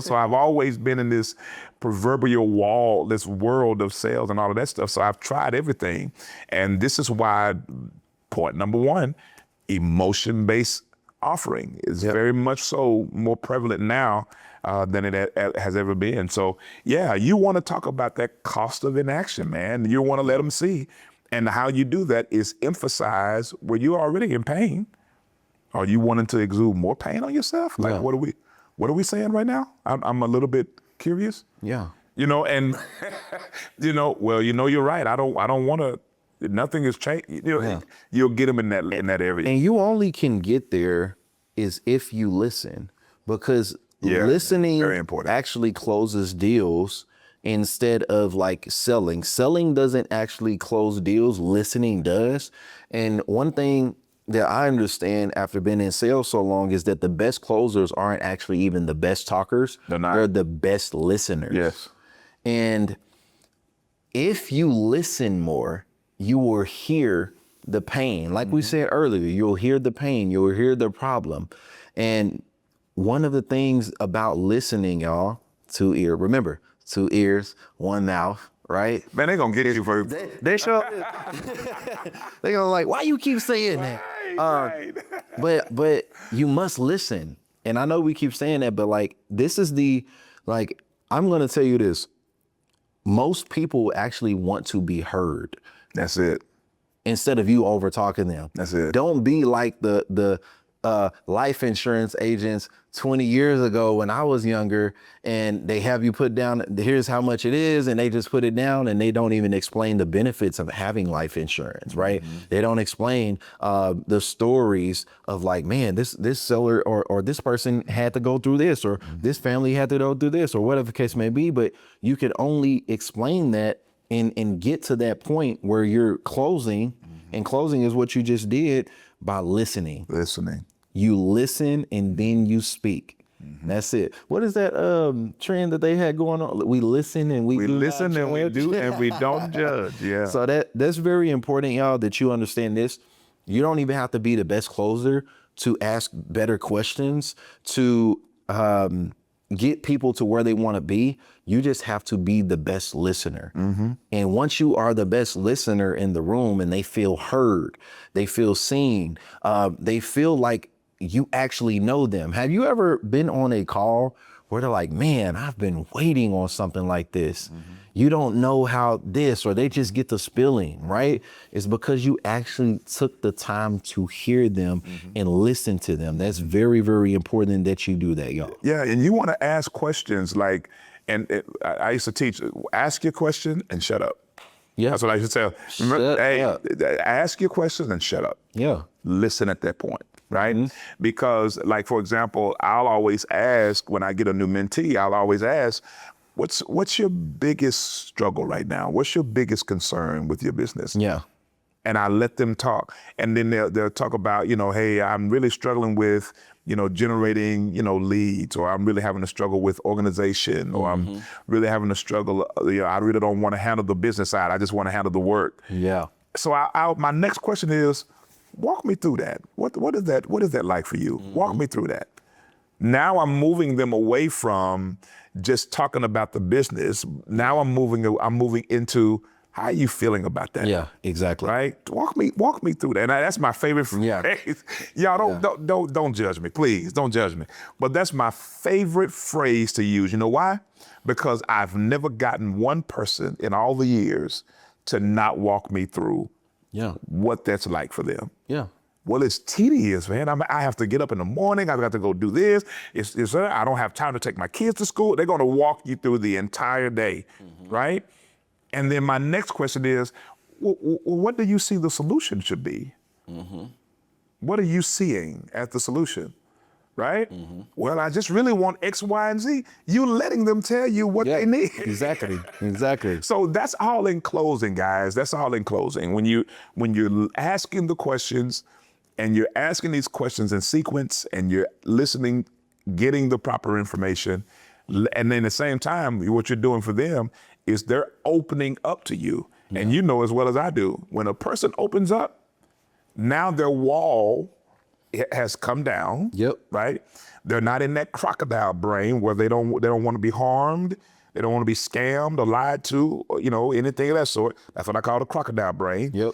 So I've always been in this proverbial this world of sales and all of that stuff. So I've tried everything. And this is why point number one, emotion-based offering is very much so more prevalent now than it has ever been. So yeah, you want to talk about that cost of inaction, man. You want to let them see. And how you do that is emphasize where you're already in pain. Are you wanting to exude more pain on yourself? Like, what are we saying right now? I'm a little bit curious. Yeah. And well, you're right. I don't want to. Nothing has changed. You'll get them in that area. And you only can get there is if you listen, because listening very important. actually closes deals instead of like selling. Selling doesn't actually close deals. Listening does. And one thing that I understand after being in sales so long is that the best closers aren't actually even the best talkers. They're not. They're the best listeners. Yes. And if you listen more, you will hear the pain. Like we said earlier, you'll hear the pain, you'll hear the problem. And one of the things about listening, y'all, 2 ears, remember, 2 ears, 1 mouth, right? Man, they gonna get you for They show they gonna like, why you keep saying that? Right. But you must listen. And I know we keep saying that, but like, this is I'm gonna tell you this. Most people actually want to be heard. That's it. Instead of you over talking them. That's it. Don't be like the life insurance agents 20 years ago when I was younger, and they have you put down, here's how much it is, and they just put it down, and they don't even explain the benefits of having life insurance, right? They don't explain the stories of like, man, this seller or this person had to go through this, or this family had to go through this, or whatever the case may be. But you could only explain that and get to that point where you're closing, and closing is what you just did by listening. Listening. You listen and then you speak. That's it. What is that trend that they had going on? We listen and we do listen not and we judge. do and we don't judge. Yeah. So that's very important, y'all, that you understand this. You don't even have to be the best closer to ask better questions, to get people to where they want to be. You just have to be the best listener. And once you are the best listener in the room and they feel heard, they feel seen, they feel like you actually know them. Have you ever been on a call where they're like, man, I've been waiting on something like this. You don't know how this, or they just get the spilling, right? It's because you actually took the time to hear them and listen to them. That's very, very important that you do that, y'all. Yeah, and you want to ask questions like, I used to teach, ask your question and shut up. Yeah. That's what I used to tell. Shut up. Ask your questions and shut up. Yeah. Listen at that point, right? Because, like, for example, I'll always ask when I get a new mentee, I'll always ask, what's your biggest struggle right now? What's your biggest concern with your business? Yeah. And I let them talk. And then they'll talk about, hey, I'm really struggling with, generating, leads, or I'm really having a struggle with organization, or I'm really having a struggle, I really don't want to handle the business side. I just want to handle the work. Yeah. So my next question is, walk me through that. What is that like for you? Walk me through that. Now I'm moving them away from just talking about the business. Now I'm moving into, how are you feeling about that? Yeah, exactly. Right? Walk me through that. And that's my favorite phrase. Y'all don't judge me, please. Don't judge me. But that's my favorite phrase to use. You know why? Because I've never gotten one person in all the years to not walk me through what that's like for them. Yeah. Well, it's tedious, man. I have to get up in the morning. I've got to go do this. I don't have time to take my kids to school. They're going to walk you through the entire day, right? And then my next question is, what do you see the solution should be? What are you seeing as the solution, right? Well, I just really want X, Y, and Z. You letting them tell you what they need. Exactly. So that's all in closing, guys. That's all in closing. When you're asking the questions, and you're asking these questions in sequence, and you're listening, getting the proper information, and then at the same time, what you're doing for them is they're opening up to you. And you know as well as I do, when a person opens up, now their wall has come down. Right? They're not in that crocodile brain where they don't want to be harmed. They don't want to be scammed or lied to, or, anything of that sort. That's what I call the crocodile brain.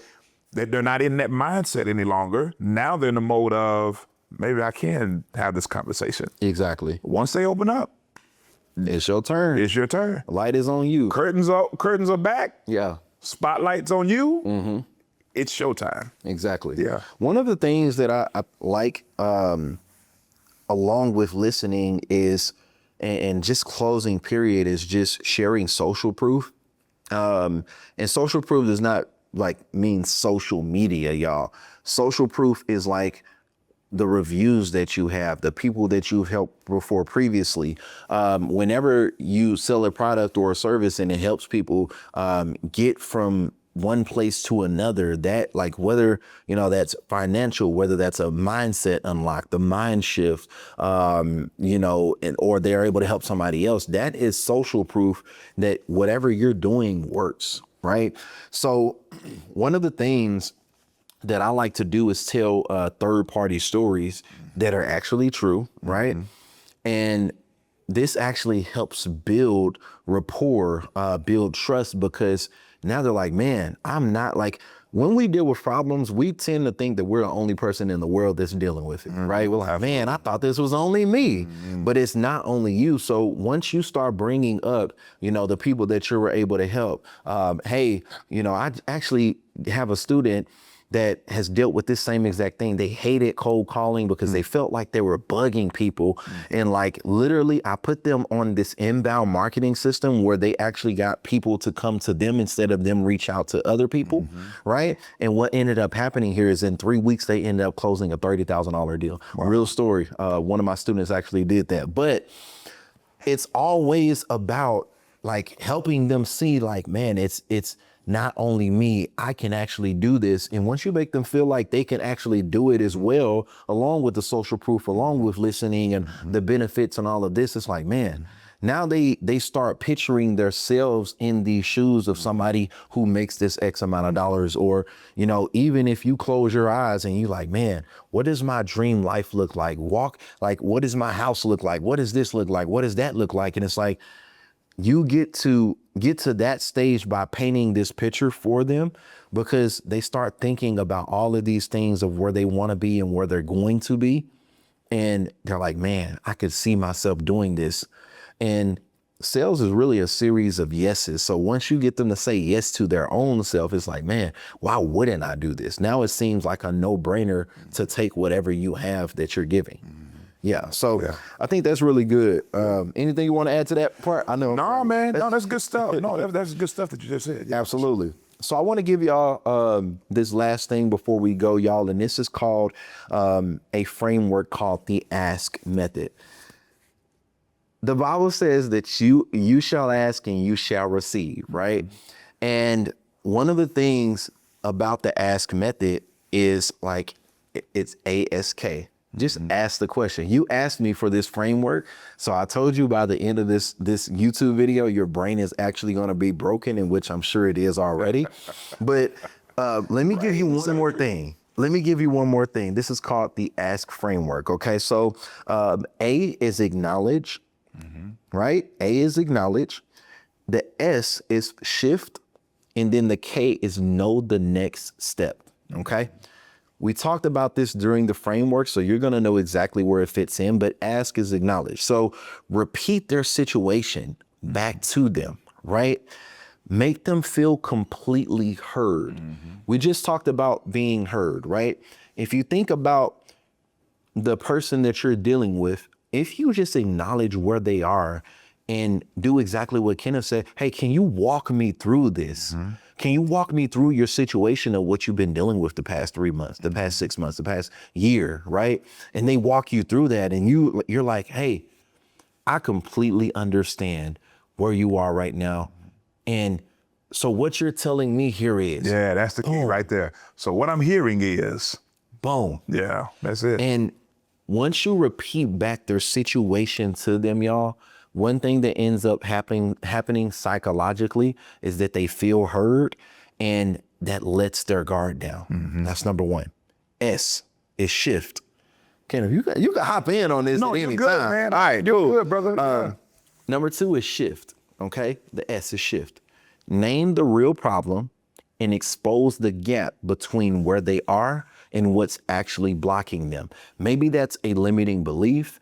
They're not in that mindset any longer. Now they're in the mode of, maybe I can have this conversation. Exactly. Once they open up, it's your turn. It's your turn. Light is on you. Curtains are back. Yeah. Spotlight's on you. It's showtime. Exactly. Yeah. One of the things that I like, along with listening, is, and just closing period, is just sharing social proof. And social proof does not mean social media, y'all. Social proof is like the reviews that you have, the people that you've helped before previously. Whenever you sell a product or a service and it helps people get from one place to another, that whether, that's financial, whether that's a mindset unlock, the mind shift, or they're able to help somebody else, that is social proof that whatever you're doing works, right? So one of the things that I like to do is tell third-party stories that are actually true, right? And this actually helps build rapport, build trust, because now they're like, man, I'm not when we deal with problems, we tend to think that we're the only person in the world that's dealing with it, right? We're like, man, I thought this was only me, but it's not only you. So once you start bringing up, the people that you were able to help, hey, I actually have a student that has dealt with this same exact thing. They hated cold calling because they felt like they were bugging people. And literally I put them on this inbound marketing system where they actually got people to come to them instead of them reach out to other people, right? And what ended up happening here is in 3 weeks, they ended up closing a $30,000 deal. Wow. Real story. One of my students actually did that. But it's always about helping them see man, it's not only me, I can actually do this. And once you make them feel like they can actually do it as well, along with the social proof, along with listening and the benefits and all of this, it's like, man, now they start picturing themselves in the shoes of somebody who makes this X amount of dollars. Or, you know, even if you close your eyes and you like, man, what does my dream life look like? What does my house look like? What does this look like? What does that look like? And it's like, you get to that stage by painting this picture for them, because they start thinking about all of these things of where they want to be and where they're going to be. And they're like, man, I could see myself doing this. And sales is really a series of yeses. So once you get them to say yes to their own self, it's like, man, why wouldn't I do this? Now it seems like a no-brainer to take whatever you have that you're giving. Yeah. So I think that's really good. Anything you want to add to that part? I know. No, man. No, that's good stuff. No, that's good stuff that you just said. Yeah. Absolutely. So I want to give y'all this last thing before we go, y'all. And this is called a framework called the ask method. The Bible says that you shall ask and you shall receive, right? And one of the things about the ask method is like, it's ASK. Just ask the question. You asked me for this framework. So I told you by the end of this YouTube video, your brain is actually going to be broken, in which I'm sure it is already. But let me give you one more thing. Let me give you one more thing. This is called the ask framework. Okay. So A is acknowledge, right? A is acknowledge. The S is shift. And then the K is know the next step. Okay. We talked about this during the framework, so you're going to know exactly where it fits in, but ask is acknowledge. So repeat their situation back to them, right? Make them feel completely heard. We just talked about being heard, right? If you think about the person that you're dealing with, if you just acknowledge where they are and do exactly what Kenneth said, hey, can you walk me through this? Can you walk me through your situation of what you've been dealing with the past 3 months, the past 6 months, the past year, right? And they walk you through that, and you're like, hey, I completely understand where you are right now. And so what you're telling me here is. Yeah, that's the key right there. So what I'm hearing is. Boom. Yeah, that's it. And once you repeat back their situation to them, y'all, one thing that ends up happening psychologically is that they feel heard, and that lets their guard down. That's number one. S is shift. Kenneth, you can hop in on this at any good, time. Man. All right, you're good, brother. Number two is shift. Okay, the S is shift. Name the real problem and expose the gap between where they are and what's actually blocking them. Maybe that's a limiting belief.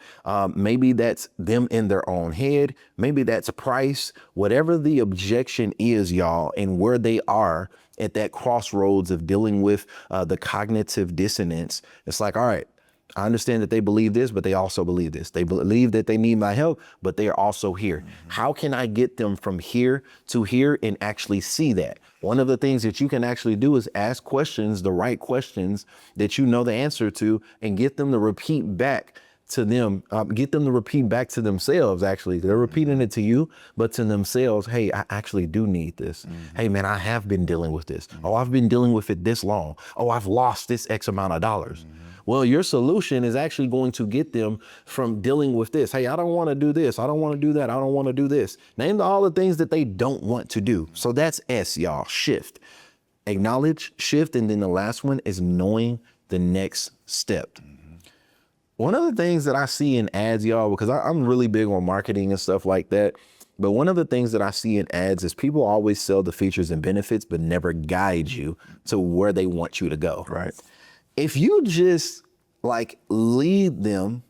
Maybe that's them in their own head. Maybe that's a price. Whatever the objection is, y'all, and where they are at that crossroads of dealing with the cognitive dissonance, it's like, all right, I understand that they believe this, but they also believe this. They believe that they need my help, but they are also here. How can I get them from here to here and actually see that? One of the things that you can actually do is ask questions, the right questions that you know the answer to, and get them to repeat back to them, get them to repeat back to themselves. Actually, they're repeating it to you, but to themselves, hey, I actually do need this. Hey man, I have been dealing with this. Oh, I've been dealing with it this long. Oh, I've lost this X amount of dollars. Well, your solution is actually going to get them from dealing with this. Hey, I don't want to do this. I don't want to do that. I don't want to do this. Name all the things that they don't want to do. So that's S, y'all, shift. Acknowledge, shift, and then the last one is knowing the next step. One of the things that I see in ads, y'all, because I'm really big on marketing and stuff like that, but one of the things that I see in ads is people always sell the features and benefits, but never guide you to where they want you to go. Right. If you just like lead them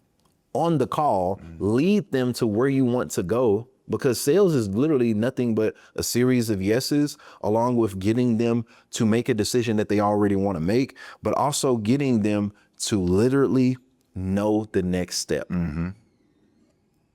on the call, lead them to where you want to go, because sales is literally nothing but a series of yeses, along with getting them to make a decision that they already want to make, but also getting them to literally know the next step.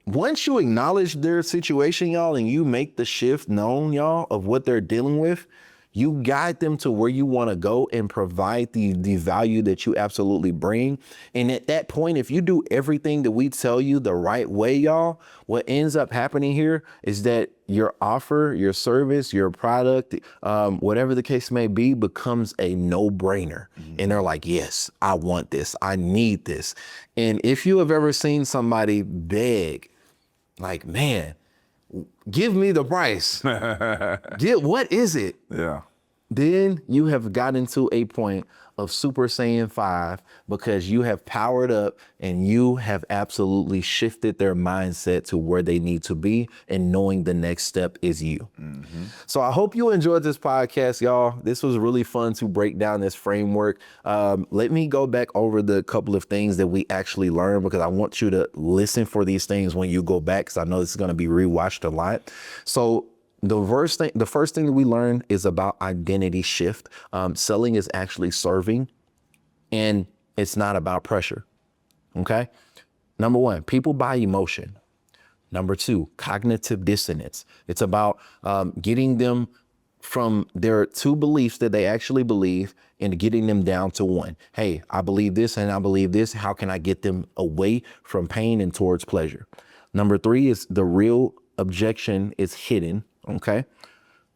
Once you acknowledge their situation, y'all, and you make the shift known, y'all, of what they're dealing with, You guide them to where you want to go and provide the value that you absolutely bring. And at that point, if you do everything that we tell you the right way, y'all, what ends up happening here is that your offer, your service, your product, whatever the case may be, becomes a no-brainer. And they're like, yes, I want this. I need this. And if you have ever seen somebody beg, like, man, give me the price. What is it? Yeah. Then you have gotten to a point of Super Saiyan 5 because you have powered up and you have absolutely shifted their mindset to where they need to be, and knowing the next step is you. So I hope you enjoyed this podcast, y'all. This was really fun to break down this framework. Let me go back over the couple of things that we actually learned, because I want you to listen for these things when you go back, because I know this is going to be rewatched a lot. So the first thing that we learned is about identity shift. Selling is actually serving, and it's not about pressure. Okay. Number one, people buy emotion. Number two, cognitive dissonance. It's about getting them from their two beliefs that they actually believe and getting them down to one. Hey, I believe this and I believe this. How can I get them away from pain and towards pleasure? Number three is the real objection is hidden. Okay.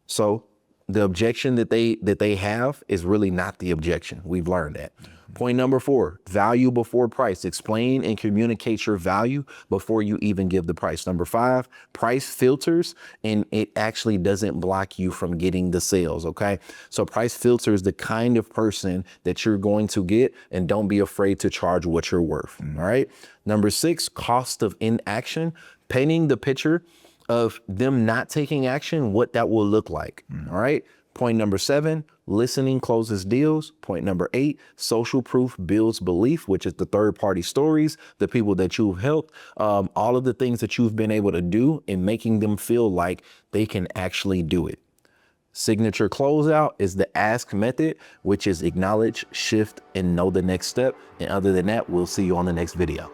So the objection that they have is really not the objection. We've learned that. Point number four, value before price. Explain and communicate your value before you even give the price. Number five, price filters, and it actually doesn't block you from getting the sales. Okay. So price filters the kind of person that you're going to get, and don't be afraid to charge what you're worth. All right. Number six, cost of inaction, painting the picture of them not taking action, what that will look like. All right. Point number seven, listening closes deals. Point number eight, social proof builds belief, which is the third party stories, the people that you've helped, all of the things that you've been able to do in making them feel like they can actually do it. Signature closeout is the ask method, which is acknowledge, shift, and know the next step. And other than that, we'll see you on the next video.